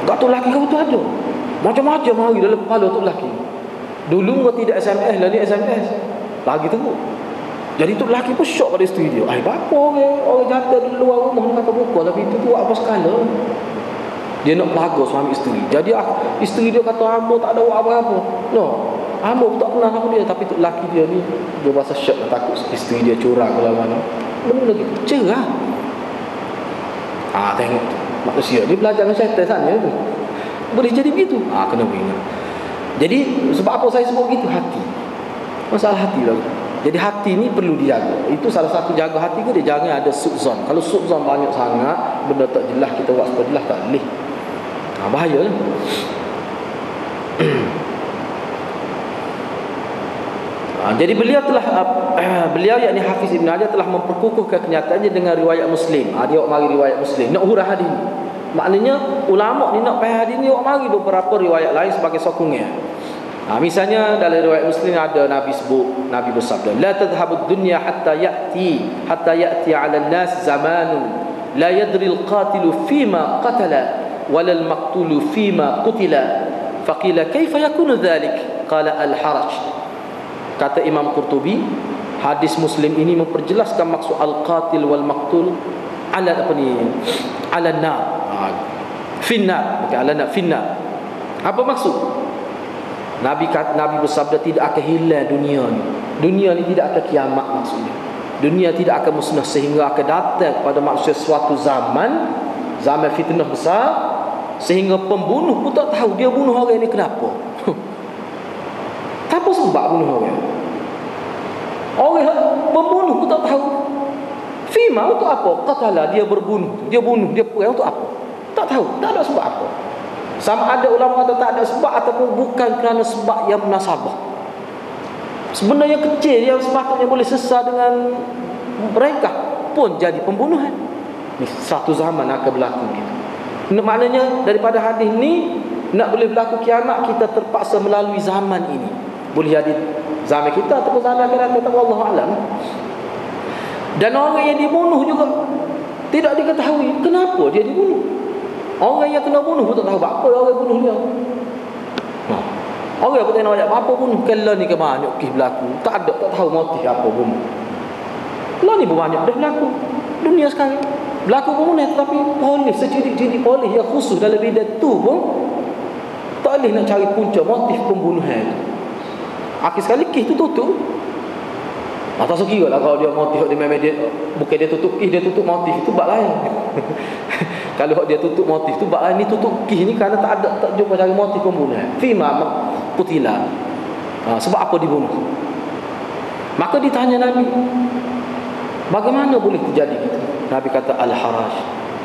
Tak tahu lelaki kawan tu ada. Macam-macam hari dalam kepala tu lelaki. Dulu kau tidak SMS lah ni SMS. Lagi teruk. Jadi tu lelaki pun syok pada isteri dia. Apa orang jatuh di luar rumah nak kata buka, tapi itu tu apa skala. Dia nak pelaga suami isteri. Jadi isteri dia kata hamba tak ada buat apa-apa. No, hamba tak pernah sama dia. Tapi tu lelaki dia ni, dia rasa syak, takut isteri dia curang ke mana. Benda lagi cerah. Tengok manusia dia belajar dengan syaitan sana tu. Boleh jadi begitu. Kena ingat. Jadi sebab apa saya sebut begitu? Hati. Masalah hati lah. Jadi hati ni perlu dijaga. Itu salah satu jaga hati ke, dia jangan ada su'zon. Kalau su'zon banyak sangat, benda tak jelas kita buat sepadilah tak boleh. Bahaya lah. Jadi beliau telah beliau yakni Hafiz Ibn Hajar telah memperkukuhkan kenyataannya dengan riwayat Muslim. Dia mari riwayat Muslim nak hurah hadis ni. Maknanya ulama ni nak faham hadis ni mari beberapa riwayat lain sebagai sokongnya. Misalnya dalam riwayat Muslim ada Nabi sebut, Nabi bersabda, la tadhhabud dunya hatta ya'ti 'ala an-nas zamanun la yadri al-qatilu fima qatala wala al-maqtulu fima qutila. Faqila kaifa yakunu dhalik? Qala al-haraj. Kata Imam Qurtubi, hadis Muslim ini memperjelaskan maksud al-qatil wal maqtul ala ala nar. Finnar, bukan ala nar, finnar. Apa maksud? Nabi bersabda tidak akan hilang dunia ni. Dunia ni tidak akan kiamat maksudnya. Dunia tidak akan musnah sehingga akan datang kepada manusia suatu zaman fitnah besar sehingga pembunuh pun tak tahu dia bunuh orang ni kenapa. Apa sebab bunuh orang? Orang pembunuh pun tak tahu. Fima untuk apa? Qatala, dia berbunuh, dia bunuh, dia perang untuk apa? Tak tahu, tak ada sebab apa. Sama ada ulama kata tak ada sebab ataupun bukan kerana sebab yang munasabah. Sebenarnya kecil yang sepatutnya boleh sesat dengan mereka pun jadi pembunuhan. Ni satu zaman akan berlaku gitu. Maknanya daripada hadis ni nak boleh berlaku kiamat, kita terpaksa melalui zaman ini. Boleh jadi zaman kita ataupun zaman akan datang, wallahu alam. Dan orang yang dibunuh juga tidak diketahui kenapa dia dibunuh. Orang yang kena bunuh pun tak tahu apa orang bunuh dia. Orang pun tak tahu apa bunuh. Kalau ni ke banyak kes berlaku, tak tahu motif apa bunuh. Lah ni banyak dah berlaku dunia sekarang. Berlaku pembunuhan, tetapi polis, secidik-cidik polis yang khusus dalam bidang tu pun tak boleh nak cari punca motif pembunuhan. Akhir sekali kes tu tutup. Tak sekira lah kalau dia motif dia bukan dia tutup kes, dia tutup motif itu bab lain. Kalau dia tutup motif tu bab lain, ni tutup kes ni kerana tak jumpa cari motif pembunuhan. Fima qutila. Sebab apa dibunuh? Maka ditanya Nabi, bagaimana boleh terjadi gitu? Nabi kata al-haraj.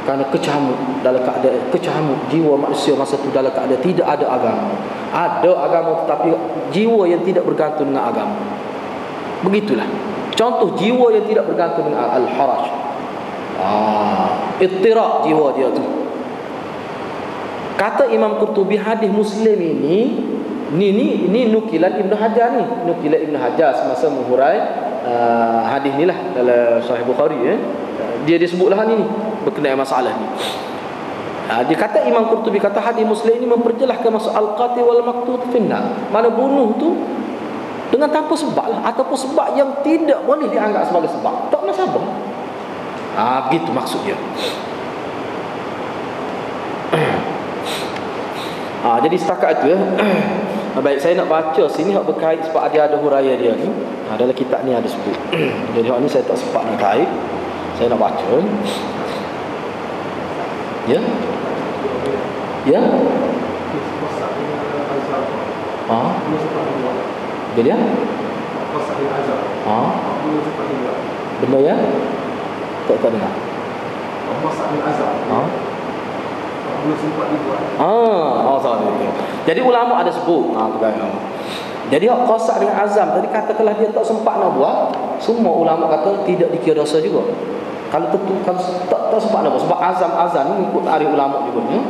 Kerana kecamuk dalam keadaan kecamuk jiwa manusia masa itu dalam keadaan tidak ada agama. Ada agama tetapi jiwa yang tidak bergantung dengan agama. Begitulah contoh jiwa yang tidak bergantung dengan al-haraj. Ittiraq jiwa dia tu. Kata Imam Qurtubi, hadis Muslim ini nukilan Ibn Hajar ni. Nukilan Ibn Hajar semasa menghurai hadis ni lah dalam Sahih Bukhari. Dia sebutlah ni berkenaan masalah ni. Dia kata Imam Qurtubi kata hadis Muslim ini memperjelaskan maksud al-qatil wal maqtul finnar. Mana bunuh tu dengan tanpa sebab lah, ataupun sebab yang tidak boleh dianggap sebagai sebab. Tak pernah sabar. Begitu maksudnya. Jadi setakat itu baik, saya nak baca sini hak berkait sebab ada huraian dia ni. Dalam kitab ni ada sebut. Jadi hak ni saya tak sempat nak kait. Saya nak baca. Ya. Ya. Jadi benda ya? Tak dengar. Jadi ulama ada sebut. Jadi hak qasak dengan azam tadi katakanlah dia tak sempat nak buat, semua ulama kata tidak dikira dosa juga. Kalau tak sempat nak buat sebab azam ni ikut tarikh ulama juga ni.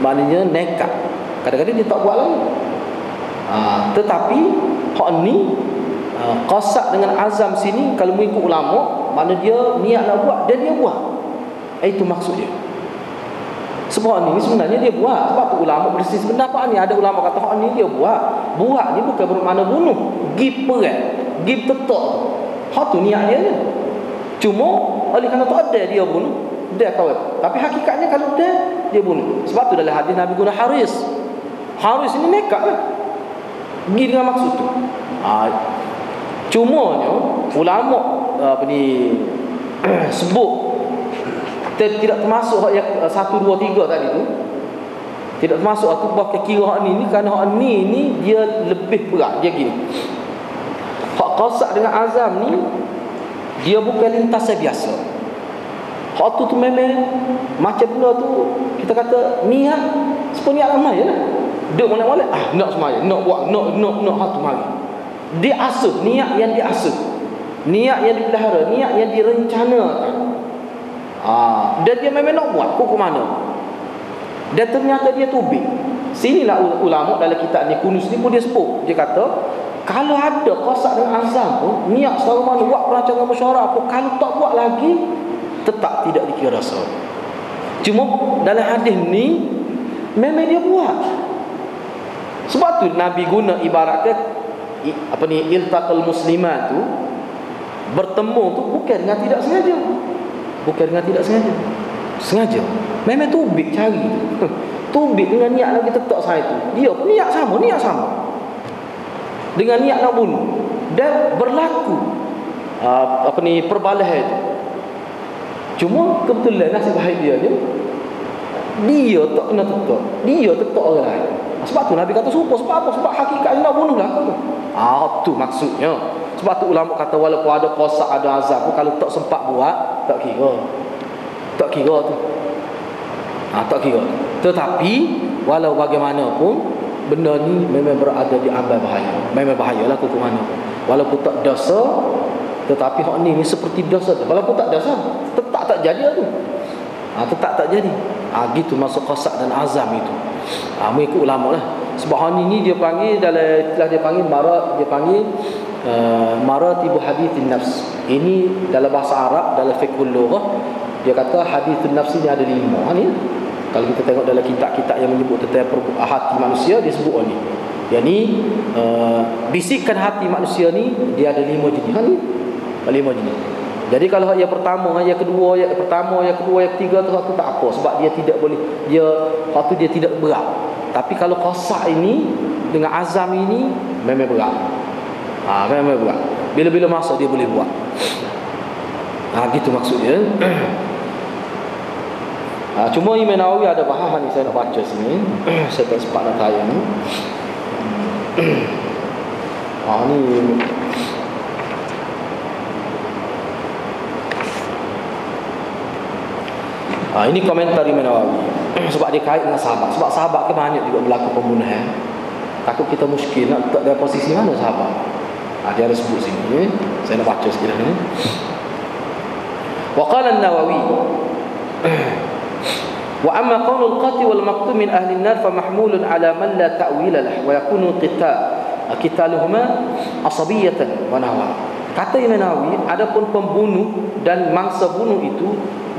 Maknanya nekat. Kadang-kadang dia tak buat lagi. Tetapi hak ni qasak dengan azam sini kalau mengikut ulama, mana dia niat nak buat dan dia buat. Itu maksudnya. Sebab ni sebenarnya dia buat. Sebab tu ulama berselisih pendapat ni. Ada ulama kata hak ni dia buat. Buat ni bukan bermakna bunuh. Gib perang, gib tetok. Hak tu niat dia je. Cuma oleh kerana tak ada dia bunuh, dia kawal. Tapi hakikatnya kalau dia dia bunuh. Sebab tu dalam hadis Nabi guna Haris. Haris ini nekat lah, pergi dengan maksud tu. Cumanya ulama sebut tidak termasuk yang 1, 2, 3 tadi tu. Tidak termasuk aku pakai kira hak ni kerana hak ni dia lebih berat. Dia gini. Hak qasak dengan azam ni dia bukan lintasan biasa. Hak tu memang macam benda tu kita kata niat sepenuhnya ramai lah. Dia molek-molek nak semaya, nak buat, nak hak tu mari. Dia asuh, niat yang diasuh. Niat yang dipelihara, niat yang direncanakan. Dan dia memang nak buat ke mana. Dan ternyata dia tubik. Sinilah ulama dalam kitab ni Kunus ni pun dia sebut. Dia kata kalau ada qasak dengan azam tu, niat selama mana buat perancangan musyawarah apa, kalau tak buat lagi tetap tidak dikira dosa. Cuma dalam hadis ni memang dia buat. Sebab tu Nabi guna ibaratnya iltaqal musliman tu, bertemu tu bukan dengan tidak sengaja. Bukan dengan tidak sengaja. Sengaja. Memang tubik cari tu. Tubik dengan niat lagi tetap saya tu. Dia pun niat sama. Dengan niat nak bunuh. Dan berlaku perbalahan tu. Cuma kebetulan nasib baik dia dia tak kena tetap. Dia tetap orang lain. Sebab tu Nabi kata serupa. Sebab apa? Sebab hakikat nak bunuh lah tu. Tu maksudnya. Sebab tu ulama kata walaupun ada qasak, ada azab, kalau tak sempat buat, tak kira. Tak kira tu. Tak kira. Tetapi walau bagaimanapun benda ni memang berada di ambang bahaya. Memang bahayalah ke mana. Walaupun tak dosa, tetapi hak ni seperti dosa. Walaupun tak dosa, tetap tak jadi tu. Tetap tak jadi. Gitu masuk qasak dan azam itu. Mengikut ulama lah. Sebab hak ni dia panggil dalam istilah dia panggil maratibu hadithin nafs. Ini dalam bahasa Arab, dalam fiqhul lughah, dia kata hadithun nafs ni ada 5. Ni kalau kita tengok dalam kitab-kitab yang menyebut tentang hati manusia, dia sebut ni. Yang ni bisikan hati manusia ni dia ada 5 jenis. Ni 5 jenis. Jadi kalau yang pertama, yang kedua, yang pertama, yang kedua, yang ketiga tu satu tak apa, sebab dia tidak boleh, dia tidak berat. Tapi kalau qasak ini dengan azam ini memang berat. Memang berat. Bila-bila masa dia boleh buat. Gitu maksudnya. Cuma Imam Nawawi ada bahasan ni saya nak baca sini. Saya tak sempat nak tayang ni. Ini komentar Imam Nawawi. Sebab dia kait dengan sahabat. Sebab sahabat ke banyak juga berlaku pembunuhan. Takut kita muskil nak letak dalam posisi mana sahabat. Dia ada sebut sini. Saya nak baca sikit ni. Wa qala an-Nawawi wa amma qaulul qatil wal maqtul min ahli an-nar fa mahmulun ala man la ta'wila lahu wa yakunu qitaluhuma asabiyatan wa nahwa. Kata Imam Nawawi, adapun pembunuh dan mangsa bunuh itu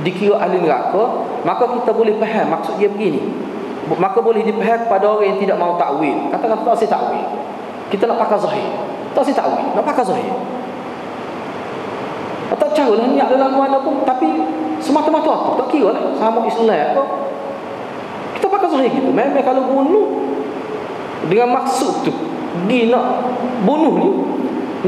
dikira ahli neraka, maka kita boleh faham maksud dia begini. Maka boleh dipaham kepada orang yang tidak mau takwil. Katakan tak saya takwil. Kita nak pakai zahir. Tak saya takwil, nak pakai zahir. Tak carilah niat dalam mana pun, tapi semata-mata tu tak kira lah sama Islam apa. Kita pakai zahir gitu. Memang kalau bunuh dengan maksud tu, dia nak bunuh ni,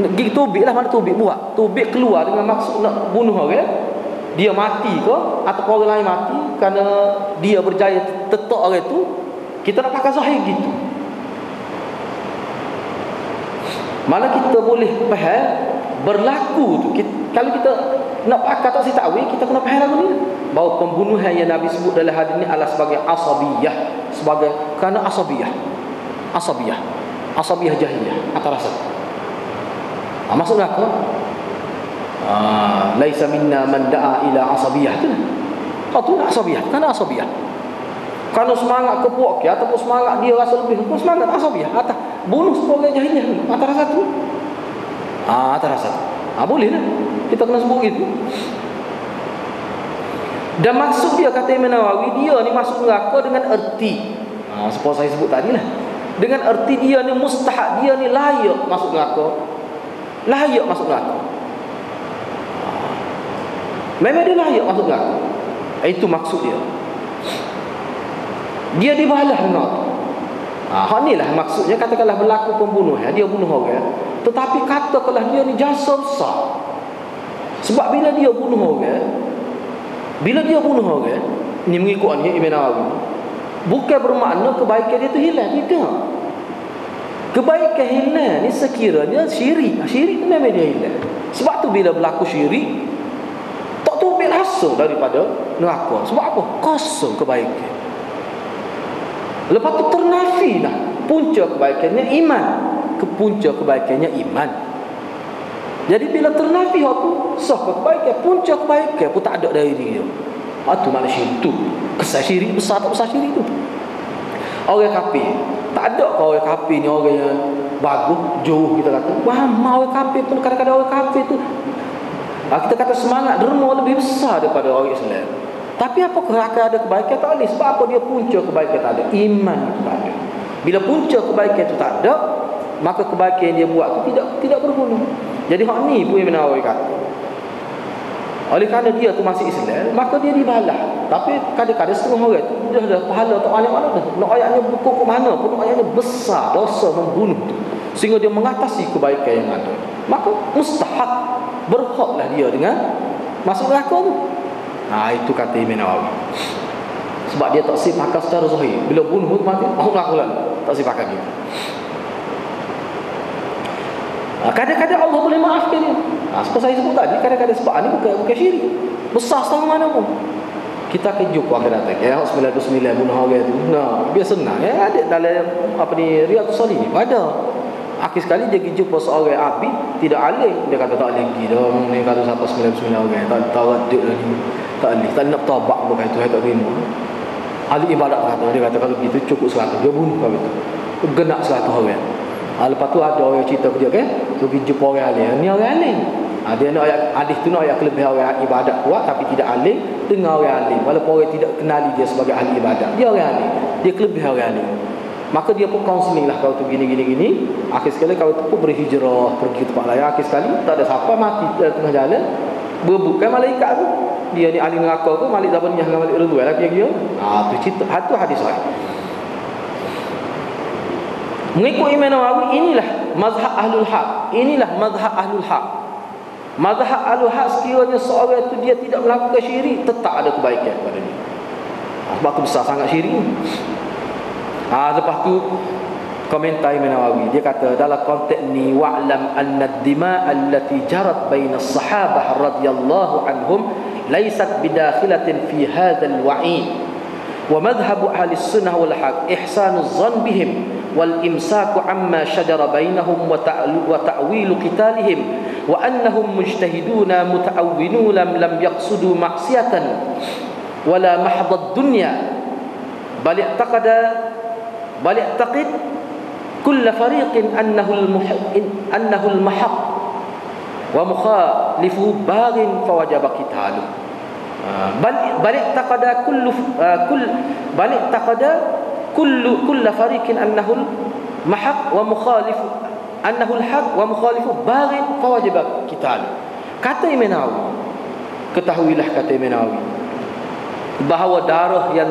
pergi tubik lah, mana tubik buat. Tubik keluar dengan maksud nak bunuh orang, dia mati ke atau orang lain mati kerana dia berjaya tetak orang tu, kita nak pakai zahir gitu. Mana kita boleh faham berlaku tu. Kalau kita nak pakai tak si takwil, kita kena faham lagu ni, bahawa pembunuhan yang Nabi sebut dalam hadis ni adalah sebagai asabiyah, sebagai kerana asabiyah jahiliyah atas rasa. Maksudnya apa? Laisa minna man da'a ila asabiyah tu. Tu nak asabiyah, kerana asabiyah. Kalau semangat kepuak ya, ataupun semangat dia rasa lebih, pun semangat asabiyah atas bunuh sebagai jahiliyah atas rasa tu. Atas rasa tu. Boleh lah. Kita kena sebut gitu. Dan maksud dia, kata Imam Nawawi, dia ni masuk neraka dengan erti. Seperti saya sebut tadi lah. Dengan erti dia ni mustahak, dia ni layak masuk neraka. Layak masuk neraka. Memang dia layak masuk neraka. Itu maksud dia. dia dibalas dengan tu. Hak ni lah maksudnya, katakanlah berlaku pembunuhan, dia bunuh orang, tetapi katakanlah dia ni jasa besar. Sebab bila dia bunuh orang, ni mengikut Ibn Nawawi, bukan bermakna kebaikan dia tu hilang, tidak. Kebaikan hilang ni sekiranya syirik tu memang dia hilang. Sebab tu bila berlaku syirik, tak tu ambil rasa daripada neraka. Sebab apa? Kosong kebaikan. Lepas tu ternafi lah punca kebaikannya iman. Punca kebaikannya iman. Jadi bila ternafi tu sah kebaikan, punca kebaikan pun tak ada dari dia. Itu makna syirik tu. Kesal syirik besar tak besar syirik tu. Orang kafir, tak ada kau orang kafir ni orang yang bagus, jauh kita kata. Wah, mau orang kafir pun kadang-kadang orang kafir tu kita kata semangat derma lebih besar daripada orang Islam. Tapi apakah akan ada kebaikan? Tak boleh. Sebab apa? Dia punca kebaikan tak ada, iman itu tak ada. Bila punca kebaikan itu tak ada, maka kebaikan yang dia buat itu tidak berguna. Jadi hak ni pun Ibn Nawawi kata, oleh kerana dia tu masih Islam, maka dia dibalas. Tapi kadang-kadang setengah orang tu dah ada pahala tak mana-mana dah. Nak ayatnya buku ke mana pun, ayatnya besar dosa membunuh tu, sehingga dia mengatasi kebaikan yang ada. Maka mustahak, berhaklah dia dengan masuk neraka tu. Itu kata Ibn Nawawi. Sebab dia tak sifatkan secara zahir. Bila bunuh mati, neraka lalu. Tak sifatkan dia. Kadang-kadang Allah boleh maafkan dia. Seperti saya sebut tadi, kadang-kadang sebab ni bukan syirik besar setengah mana pun. Kita akan jumpa akan datang 99 bunuh orang tu. Biar senang ada dalam Riyadhus Shalihin ada. Akhir sekali dia pergi jumpa seorang abid tidak alim. Dia kata tak boleh pergi dah, ni kata 199 orang tak redek lagi, tak boleh, tak nak taubat bukan itu, tak terima. Ahli ibadat dia kata kalau begitu cukup 100. Dia bunuh kau itu, genak 100 orang. Lepas tu ada orang cerita ke dia kan, tu pergi jumpa orang alim. Ni orang alim. Dia nak ayat hadis tu, nak ayat kelebihan orang ibadat kuat tapi tidak alim dengan orang alim. Walaupun orang tidak kenali dia sebagai ahli ibadat, dia orang alim, dia kelebihan orang alim. Maka dia pun counselling lah, kau tu gini. Akhir sekali kau tu pun berhijrah pergi tempat lain. Akhir sekali tak ada siapa, mati tengah jalan. Berbukan malaikat tu, dia ni ahli neraka tu, Malik Zabaniyah dengan Malik Ridwan lah dia. Tu cerita, tu hadis sahih. Mengikut Imam Nawawi, inilah mazhab ahlul haq. Mazhab ahlul haq sekiranya seorang itu dia tidak melakukan syirik, tetap ada kebaikan pada dia. Sebab tu besar sangat syirik. Lepas tu komentar Imam Nawawi, dia kata dalam konteks ni, wa'lam anna ad-dima' allati jarat baina as-sahabah radhiyallahu anhum laysat bidakhilatin fi hadzal wa'id wa madhhabu ahli sunnah wal haq ihsanu dhann bihim wal imsaku amma shajara bainahum wa ta'wilu qitalihim wa annahum mujtahiduna muta'awwinun lam yaqsudu ma'siyatan wala mahdad dunya bal i'taqid kull fariqin annahu al-mahaq wa mukhalifu baghin fawajaba qitalu bal i'taqada kull fariqin annahu al-mahaq wa mukhalifu annahu al-haq wa mukhalifu baghin fawajaba qitalu. Kata Imam Nawawi, ketahuilah kata Imam Nawawi, bahawa darah yang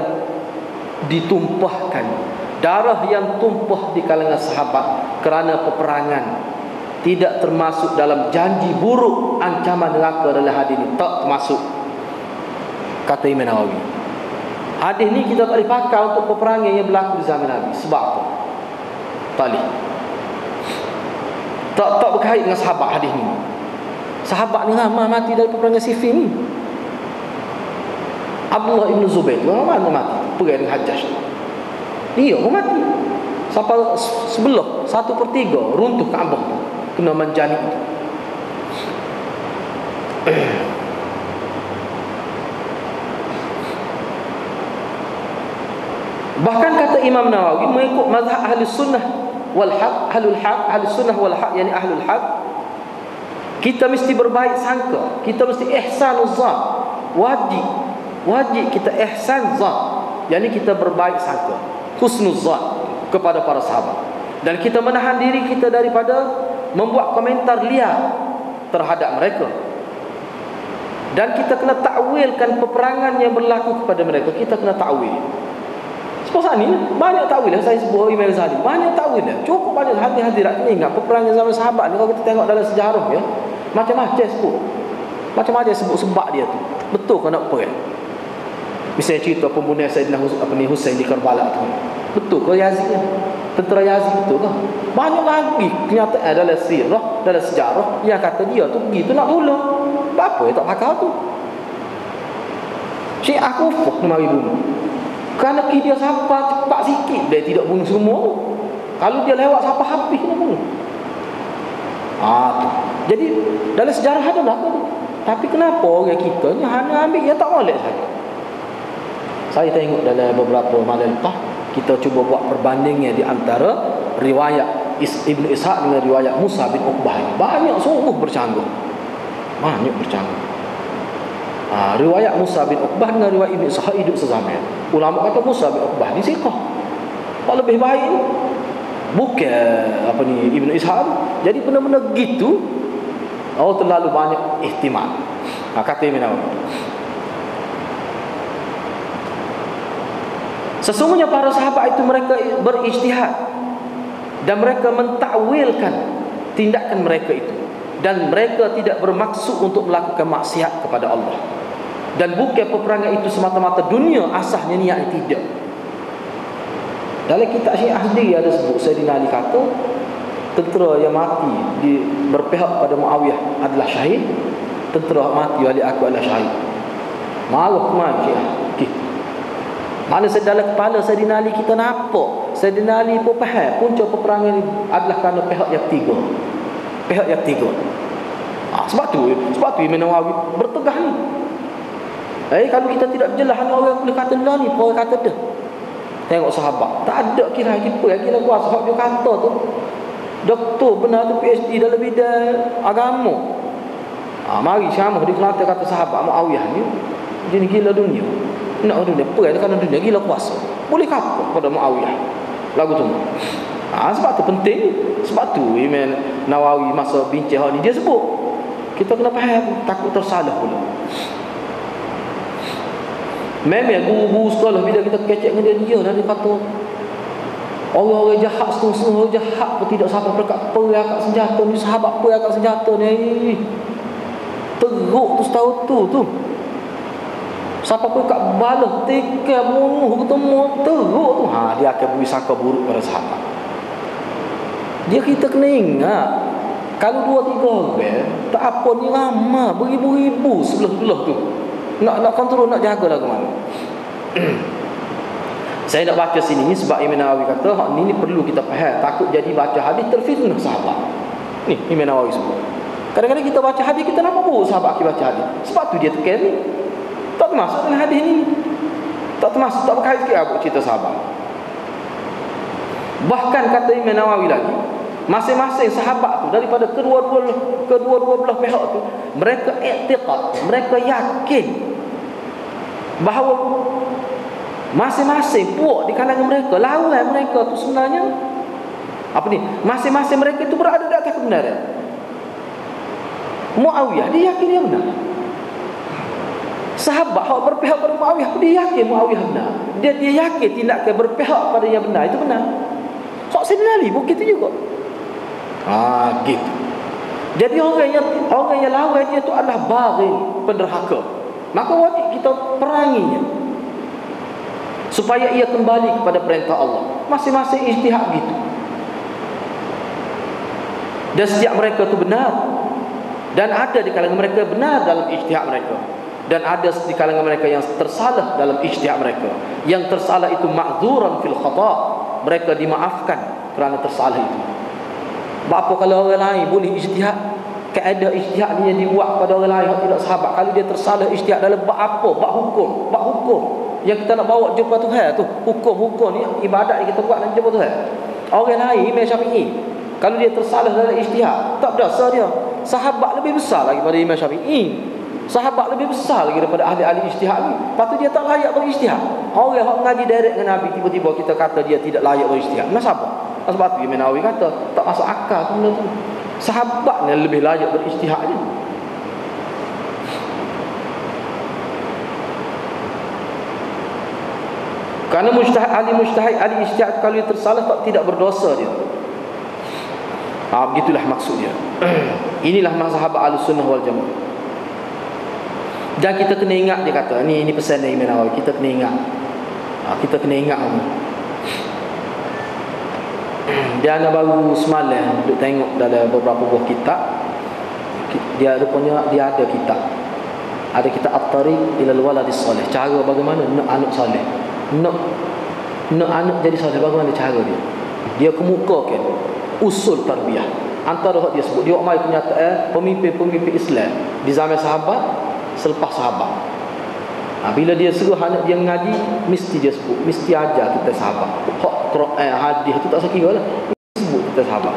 ditumpahkan, darah yang tumpah di kalangan sahabat kerana peperangan tidak termasuk dalam janji buruk ancaman neraka dalam hadis ini, tak termasuk, kata Imam Nawawi. Hadis ni kita tak boleh pakai untuk peperangan yang berlaku di zaman Nabi. Sebab apa? Tak boleh. Tak berkait dengan sahabat hadis ni. Sahabat ni ramai mati dalam peperangan Siffin ni. Abdullah ibn Zubair ramai mati perang dengan Hajjaj. Dia pun mati. Sampai sebelah 1/3 runtuh Kaabah kena menjani. Bahkan kata Imam Nawawi, mengikut mazhab ahli sunnah wal haq, ahlul haq, ahli sunnah wal haq, yakni ahlul haq, kita mesti berbaik sangka, kita mesti ihsanuz zan, wajib kita ihsan zan, yakni kita berbaik sangka, husnuz zan kepada para sahabat, dan kita menahan diri kita daripada membuat komentar liar terhadap mereka, dan kita kena takwilkan peperangan yang berlaku kepada mereka. Kita kena takwil. Seperti ni banyak takwil saya sebut Imam Ghazali. Banyak takwil dia. Cukup banyak hadirat ni ingat peperangan zaman sahabat ni kalau kita tengok dalam sejarah ya. Macam-macam sebut. Macam-macam sebut sebab dia tu. Betul ke nak perang? Misalnya cerita pembunuhan Saidina Husain di Karbala tu. Betul ke Yazid? Tentera Yazid betul ke? Banyak lagi kenyataan dalam sirah, dalam sejarah yang kata dia tu pergi tu nak tolong. Apa yang tak pakar tu? Syiah kufur ni mari bunuh. Kerana dia sampai cepat sikit dia tidak bunuh semua. Kalau dia lewat sampai habis dia bunuh. Tu. Jadi dalam sejarah ada lah tu. Tapi kenapa orang kita ni hanya ambil yang tak boleh saja. Saya tengok dalam beberapa malam lepas kita cuba buat perbandingan di antara riwayat Ibn Ishaq dengan riwayat Musa bin Uqbah. Banyak sungguh bercanggah. Banyak bercanggah. Riwayat Musa bin Uqbah dengan riwayat Ibn Ishaq hidup sezaman. Ulama kata Musa bin Uqbah ni siqah. Apa lebih baik bukan Ibn Ishaq. Jadi benar-benar gitu. Terlalu banyak ihtimal. Kata Imam Nawawi. Sesungguhnya para sahabat itu mereka berijtihad dan mereka mentakwilkan tindakan mereka itu, dan mereka tidak bermaksud untuk melakukan maksiat kepada Allah. Dan bukan peperangan itu semata-mata dunia, asasnya niat tidak. Dalam kitab Syiah sendiri ada sebut Sayyidina Ali kata tentera yang mati berpihak pada Muawiyah adalah syahid, tentera mati oleh aku adalah syahid. Marah kemana Syiah? Mana dalam kepala Sayyidina Ali kita nampak Sayyidina Ali pun faham punca peperangan ini adalah kerana pihak yang tiga. Pihak yang tiga. Sebab tu Imam Nawawi bertegah ni. Kalau kita tidak jelas orang boleh kata lah ni, orang kata dah. Tengok sahabat, tak ada kira apa yang kira kuasa. Sahabat dia kata tu doktor benar tu PhD dalam bidang agama. Mari Syamah di Kelantan kata sahabat Muawiyah ni jadi gila dunia. Nak dunia perang kerana dunia gila kuasa. Boleh kata pada Muawiyah lagu tu. Sebab tu penting. Sebab tu Imam Nawawi masa bincang ni dia sebut kita kena faham, takut tersalah pula. Memang guru-guru sekolah bila kita kecek dengan dia dah dia kata orang-orang jahat setengah-setengah jahat pun tidak sampai berkat perang kat senjata ni, sahabat perang kat senjata ni. Teruk tu setahun tu. Siapa pun kat balah tiga bunuh ketemu teruk tu. Dia akan beri sangka buruk pada sahabat. Dia kita kena ingat kalau 2-3 orang tak apa ni ramai beribu-ribu sebelah-belah tu. Nak kontrol, nak jaga lah ke mana. Saya nak baca sini ni sebab Imam Nawawi kata hak ni perlu kita faham, takut jadi baca hadis terfitnah sahabat. Ni Imam Nawawi sebut. Kadang-kadang kita baca hadis kita nampak buruk sahabat kita baca hadis. Sebab tu dia tekan ni. Tak termasuk dalam hadis ni. Tak termasuk, tak berkait sikit apa cerita sahabat. Bahkan kata Imam Nawawi lagi, masing-masing sahabat tu daripada kedua-dua belah pihak tu, mereka i'tiqad, mereka yakin bahawa masing-masing puak di kalangan mereka, lawan mereka tu sebenarnya masing-masing mereka itu berada di atas kebenaran. Muawiyah dia yakin dia benar. Sahabat hak berpihak pada Muawiyah dia yakin Muawiyah benar. Dia yakin tindakan berpihak pada yang benar itu benar. Hak Sayyidina Ali pun gitu juga. Gitu. Jadi orang yang lawan dia tu adalah baghi, penderhaka. Maka wajib kita peranginya supaya ia kembali kepada perintah Allah. Masing-masing ijtihad gitu. Dan setiap mereka tu benar. Dan ada di kalangan mereka benar dalam ijtihad mereka. Dan ada di kalangan mereka yang tersalah dalam ijtihad mereka. Yang tersalah itu ma'dzuran fil khata'. Mereka dimaafkan kerana tersalah itu. Apa kalau orang lain boleh ijtihad, keadaan ijtihad ni yang dibuat pada orang lain yang tidak sahabat, kalau dia tersalah ijtihad dalam bab apa? Bab hukum yang kita nak bawa jumpa Tuhan tu, hukum ni ibadat yang kita buat nak jumpa Tuhan. Orang lain Imam Syafi'i, kalau dia tersalah dalam ijtihad, tak berdosa dia. Sahabat lebih besar lagi daripada Imam Syafi'i. Sahabat lebih besar lagi daripada ahli-ahli ijtihad ni. Lepas tu dia tak layak berijtihad. Orang yang ngaji direct dengan Nabi, tiba-tiba kita kata dia tidak layak berijtihad. Kenapa? Sebab tu Imam Nawawi kata tak masuk akal benda tu. Sahabat yang lebih layak berijtihad je. Kerana ahli ijtihad kalau dia tersalah tidak berdosa dia. Begitulah maksudnya. Inilah mazhab Ahlussunnah wal Jamaah. Dan kita kena ingat, dia kata, ini pesan dari Imam Nawawi, kita kena ingat. Kita kena ingat ni. Dia anak baru semalam duk tengok dalam beberapa buah kitab. Dia rupanya dia ada kitab. Ada kitab At-Tariq ila al-Waladis Salih. Cara bagaimana nak anak soleh. Nak anak jadi soleh, bagaimana cara dia. Dia kemukakan usul tarbiyah. Antara hak dia sebut, dia mai kenyataan pemimpin-pemimpin Islam di zaman sahabat, selepas sahabat. Bila dia suruh anak dia mengaji, mesti dia sebut, mesti ajar kita sahabat. Hak Quran, hadis tu tak sekira lah, sebut kita sahabat.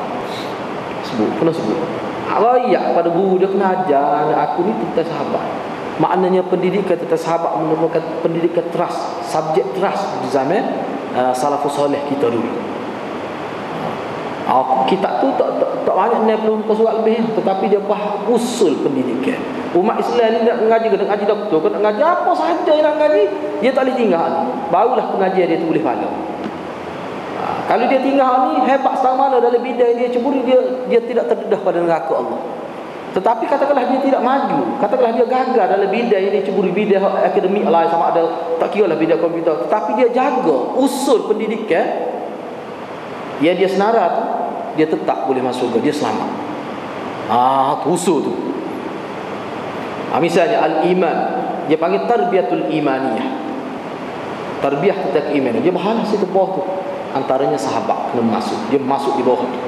Pernah sebut. Rakyat pada guru dia kena ajar anak aku ni kita sahabat. Maknanya pendidikan kita sahabat merupakan pendidikan trust, subjek trust di zaman salafus soleh kita dulu. Kitab tu tak banyak 60 muka surat lebih, tetapi dia faham usul pendidikan. Umat Islam ni nak mengaji, kena ngaji doktor, kena ngaji apa sahaja yang nak ngaji, dia tak boleh tinggal. Barulah pengajian dia tu boleh pahala. Kalau dia tinggal ni hebat setang mana dalam bidang dia cemburu, dia tidak terdedah pada neraka Allah. Tetapi katakanlah dia tidak maju, katakanlah dia gagal dalam bidang yang dia cemburu, bidang akademik lah, sama ada tak kira lah bidang komputer, tetapi dia jaga usul pendidikan yang dia senara tu, dia tetap boleh masuk surga, dia selamat. Tu usul tu. Misalnya al-iman, dia panggil tarbiyatul imaniyah. Tarbiyah kita keimanan. Dia bahalah situ bawah tu. Antaranya sahabat kena masuk. Dia masuk di bawah tu.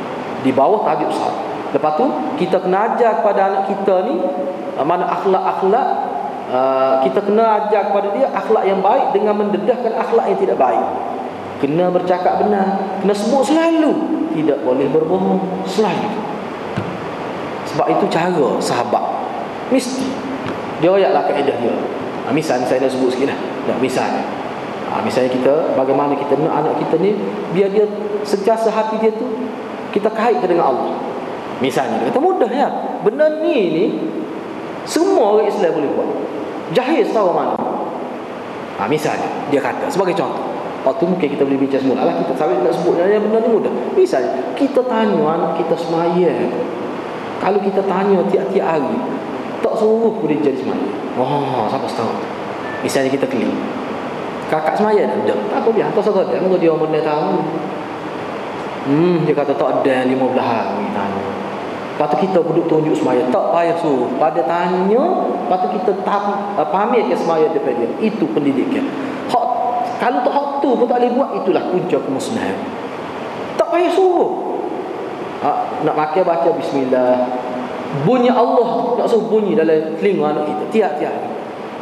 Di bawah tabi'ut sahabat. Lepas tu kita kena ajar kepada anak kita ni mana akhlak-akhlak. Kita kena ajar kepada dia akhlak yang baik dengan mendedahkan akhlak yang tidak baik. Kena bercakap benar, kena sebut selalu, tidak boleh berbohong selalu. Sebab itu cara sahabat. Mesti dia ayatlah kaedah dia. Misalnya saya dah sebut sikit lah. Misalnya misalnya kita, bagaimana kita nak anak kita ni biar dia sentiasa hati dia tu kita kaitkan dengan Allah. Misalnya dia kata mudah ya, benda ni semua orang Islam boleh buat. Jahil tahu mana. Misalnya dia kata sebagai contoh, waktu mungkin kita boleh bincang semula lah, kita sampai nak sebut benda ni mudah. Misalnya kita tanya anak kita semayang, kalau kita tanya tiap-tiap hari tak suruh pun dia jadi semayang. Siapa tahu. Misalnya kita keliling, kakak semayang dah, tak apa dia, tak sahaja dia, mungkin dia umur 2 tahun. Dia kata tak ada 15 hari tanya. Lepas tu kita duduk tunjuk semayang, tak payah suruh, pada tanya, lepas tu kita pamit ke semayang daripada dia. Itu pendidikan. Kalau tak hak tu pun tak boleh buat, itulah punca kemusnahan. Tak payah suruh. Nak makan baca bismillah. Bunyi Allah nak suruh bunyi dalam telinga anak kita tiap-tiap hari.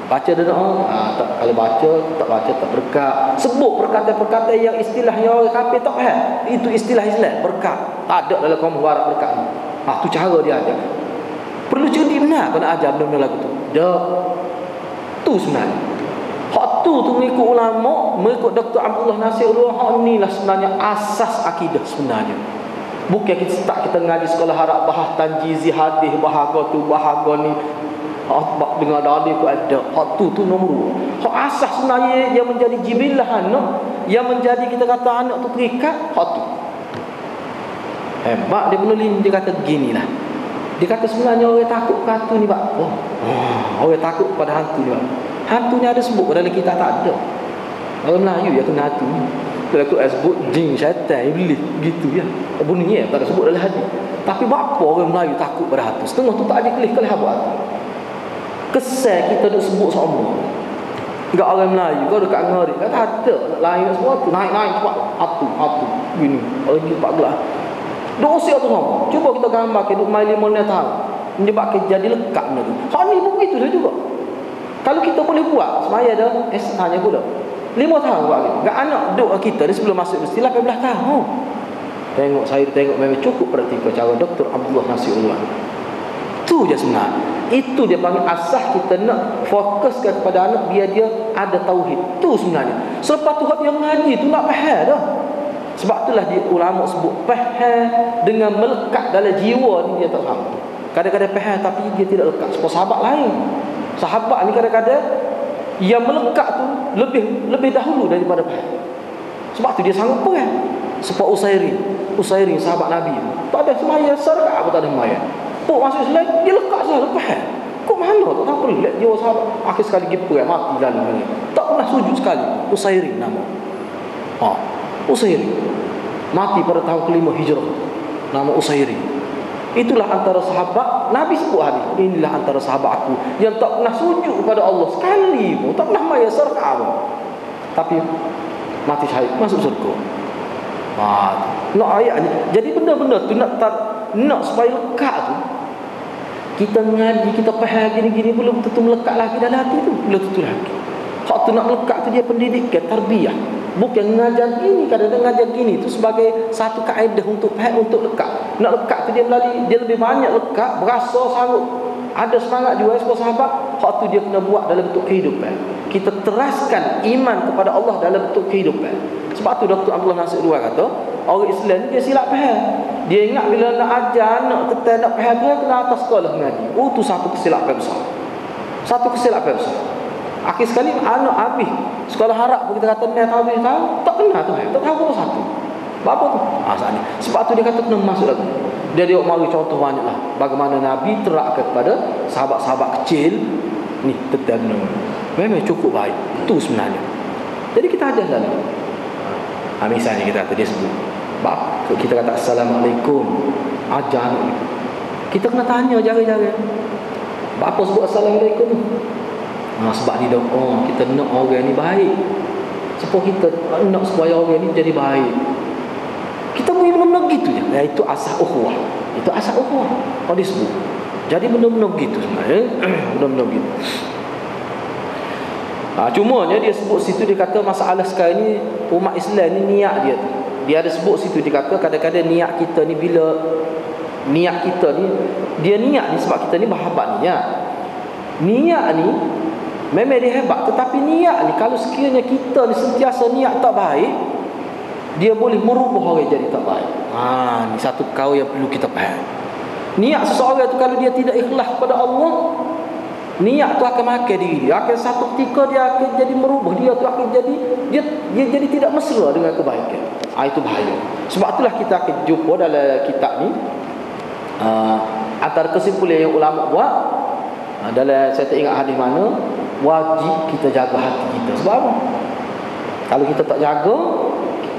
Baca dia doa, kalau baca tak baca tak berkat. Sebut perkataan-perkataan yang istilahnya orang kafir tak faham. Itu istilah Islam, berkat. Tak ada dalam kaum warak berkat. Tu cara dia ajar. Perlu cerdik benar kena ajar benda-benda lagu tu. Tu sebenarnya. Hak tu mengikut ulama, mengikut Dr. Abdullah Nasir Ulul, hak inilah sebenarnya asas akidah sebenarnya. Bukan kita ngaji sekolah harap bahas tanjizi hadis, bahagia tu, bahagia ni. Hak dengan dalil tu ada. Hak tu nombor 2. Hak asas sebenarnya yang menjadi jibilah anak, yang menjadi kita kata anak tu terikat, hak tu. Hebat dia penulis, dia kata beginilah. Dia kata sebenarnya orang takut ke hantu ni, Pak. Orang takut pada hantu ni, Pak. Hantunya ada sebut dalam kitab tak ada. Orang Melayu yang kena hantu ni. Kalau aku sebut jin, syaitan, iblis, gitu ya. Bunyinya tak ada sebut dalam hadis. Tapi apa orang Melayu takut pada hantu? Setengah tu tak ada kelih buat hantu. Kesal kita duk sebut semua. Enggak orang Melayu kau dekat ngari kata ada lain semua tu naik cepat hantu gini. Orang kita gelas. Dosa tu semua. Cuba kita gambar ke duk main 5 tahun. Menyebabkan jadi lekat benda tu. Hak ni pun begitu juga. Kalau kita boleh buat semaya dah tanya pula 5 tahun buat gitu. Enggak anak duk kita ni sebelum masuk mesti 18 tahun. Tengok saya tengok memang cukup praktikal cara Dr. Abdullah Nasir Ulul. Tu je sebenarnya. Itu dia panggil asas kita nak fokuskan kepada anak biar dia ada tauhid. Tu sebenarnya. Selepas tu dia mengaji tu nak faham dah. Sebab itulah dia ulama sebut faham dengan melekat dalam jiwa ni dia tak sama. Kadang-kadang faham tapi dia tidak lekat. Sebab sahabat lain. Sahabat ni kadang-kadang Yang melekat tu lebih dahulu daripada perang. Sebab tu dia sanggup perang. Sebab Usairin sahabat Nabi, tak ada semaya serka apa tak ada semaya. Puk masuk Islam, dia lekat saja lepas. Kok mana tak tahu pelik dia sahabat. Akhir sekali dia perang mati lalu. Tak pernah sujud sekali. Usairin nama. Usairin mati pada tahun ke-5 Hijrah. Nama Usairin. Itulah antara sahabat Nabi sebut hadis. Inilah antara sahabat aku yang tak pernah sujud kepada Allah sekali pun, tak pernah maya serka pun. Tapi mati syahid, masuk surga. Nak ayat ni. Jadi benda-benda tu nak supaya lekat tu. Kita ngaji, kita faham gini-gini, belum tentu melekat lagi dalam hati tu. Belum tentu lagi. Hak tu nak melekat tu dia pendidikan, tarbiyah. Bukan ngajar gini, kadang-kadang ngajar gini tu sebagai satu kaedah untuk faham, untuk lekat. Nak lekat tu dia lebih banyak lekat, berasa sanggup. Ada semangat juga sebuah sahabat. Hak tu dia kena buat dalam bentuk kehidupan. Kita teraskan iman kepada Allah dalam bentuk kehidupan. Sebab tu Dr. Abdullah Nasir Luar kata, orang Islam ni dia silap faham. Dia ingat bila nak ajar, nak tetap, nak faham, dia kena atas sekolah ngaji. Tu satu kesilapan besar. Satu kesilapan besar. Akhir sekali anak habis sekolah harap pun kita kata ni tahu, tak kena tu, tak tahu apa satu. Apa tu? Asal ni. Sebab tu dia kata kena masuk lagi. Dia mari contoh banyaklah bagaimana Nabi terapkan kepada sahabat-sahabat kecil ni tetap memang cukup baik. Itu sebenarnya. Jadi kita ajar dalam. Misalnya kita kata dia sebut, kita kata Assalamualaikum, ajar. Kita kena tanya jaga-jaga. Apa sebut Assalamualaikum tu? Sebab ni doa kita nak orang ni baik. Sebab kita nak supaya orang ni jadi baik. Kita boleh benar-benar gitu je. Itu asas ukhuwah. Itu asas ukhuwah. Kalau disebut. Jadi benar-benar gitu sebenarnya. Benar-benar gitu. Cumanya dia sebut situ, dia kata masalah sekarang ni umat Islam ni niat dia tu. Dia ada sebut situ, dia kata kadang-kadang niat kita ni bila niat kita ni, dia niat ni sebab kita ni berhabat niat. Niat ni memang dia hebat, tetapi niat ni kalau sekiranya kita ni sentiasa niat tak baik, dia boleh merubah orang jadi tak baik. Ni satu perkara yang perlu kita faham. Niat seseorang tu kalau dia tidak ikhlas kepada Allah, niat tu akan makan diri dia. Akan satu ketika dia akan jadi merubah. Dia tu akan jadi dia jadi tidak mesra dengan kebaikan. Itu bahaya. Sebab itulah kita akan jumpa dalam kitab ni antara kesimpulan yang ulama buat dalam, saya tak ingat hadis mana, wajib kita jaga hati kita. Sebab apa? Kalau kita tak jaga,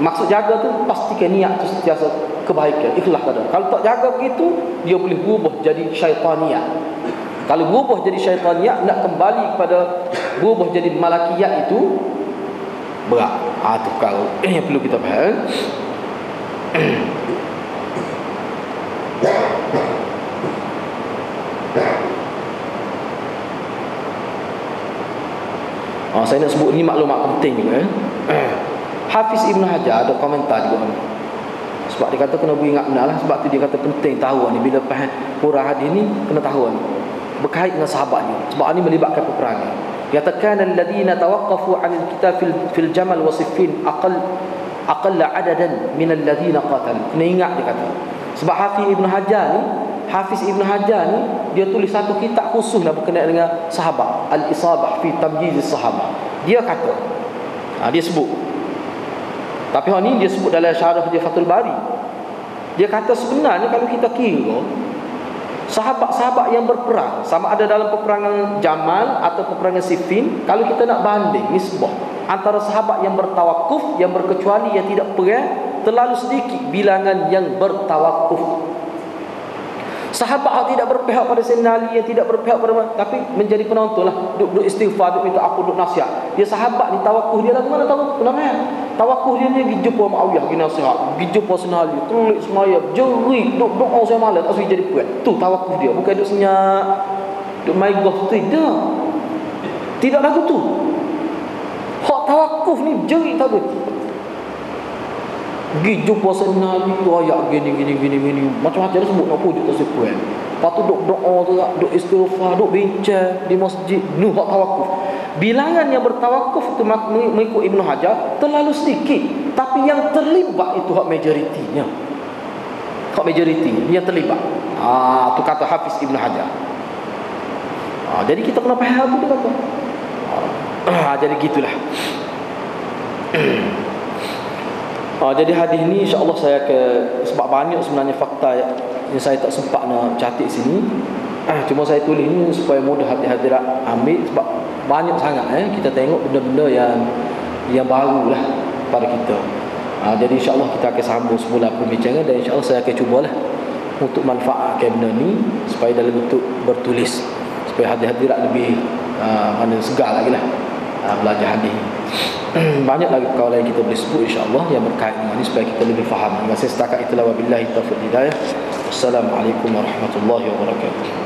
maksud jaga tu pastikan niat tu sentiasa kebaikan, ikhlas kadang. Kalau tak jaga begitu, dia boleh berubah jadi syaitaniyah. Kalau berubah jadi syaitaniyah, nak kembali kepada berubah jadi malakiyat itu berat. Itu perkara yang perlu kita faham. Saya nak sebut ni maklumat penting juga. Hafiz Ibn Hajar ada komentar juga. Sebab dia kata kena beringat benar lah. Sebab tu dia kata penting tahu ni. Bila faham pura hadis ni, kena tahu ni. Berkait dengan sahabat ni. Sebab ni melibatkan peperangan. Dia katakan alladhina tawaqqafu 'anil kitab fil jamal wa siffin aqalla 'adadan min alladhina qatalu. Kena ingat dia kata. Sebab Hafiz Ibn Hajar ni dia tulis satu kitab khusus lah berkenaan dengan sahabat, Al-Isabah fi Tamyiz as-Sahabah. Dia kata, dia sebut. Tapi hal ni dia sebut dalam syarah dia Fathul Bari. Dia kata sebenarnya kalau kita kira sahabat-sahabat yang berperang, sama ada dalam peperangan Jamal atau peperangan Siffin, kalau kita nak banding nisbah antara sahabat yang bertawakuf, yang berkecuali, yang tidak perang, terlalu sedikit bilangan yang bertawakuf. Sahabat yang tidak berpihak pada Sayyidina Ali, yang tidak berpihak pada, tapi menjadi penonton lah, duduk istighfar, duduk minta aku, duduk nasihat. Dia sahabat ni tawakuh dia lagu mana tawakuh? Kenapa? Tawakuh dia pergi jumpa Muawiyah, pergi nasihat, pergi jumpa Sayyidina Ali, tulis semaya, jerit, duduk doa saya malam, tak jadi puan. Tu tawakuh dia, bukan duduk senyap, duduk main golf, tidak. Tidak lagu tu. Hak tawakuh ni jerit tak berhenti. Pergi jumpa Sayyidina Ali, ayat gini macam-macam dia sebut nak pujuk tersebut. Lepas tu duk doa tu, duk istighfar, duk bincang di masjid, nu hak tawakuf. Bilangan yang bertawakuf tu mengikut Ibn Hajar terlalu sedikit, tapi yang terlibat itu hak majoritinya. Hak majoriti yang terlibat. Tu kata Hafiz Ibn Hajar. Jadi kita kena faham tu dia kata. Jadi gitulah. Jadi hadis ni insya-Allah saya sebab banyak sebenarnya fakta yang saya tak sempat nak catat sini. Cuma saya tulis ni supaya mudah hati-hadirat ambil sebab banyak sangat kita tengok benda-benda yang baru lah pada kita. Jadi insya-Allah kita akan sambung semula perbincangan dan insya-Allah saya akan cubalah untuk manfaatkan benda ni supaya dalam bentuk bertulis supaya hadirat lebih mana segar lagi lah belajar hadis. Banyak lagi perkara yang kita boleh sebut insya-Allah yang berkait dengan ini supaya kita lebih faham. Terima kasih setakat itulah, wabillahi taufiq hidayah. Assalamualaikum warahmatullahi wabarakatuh.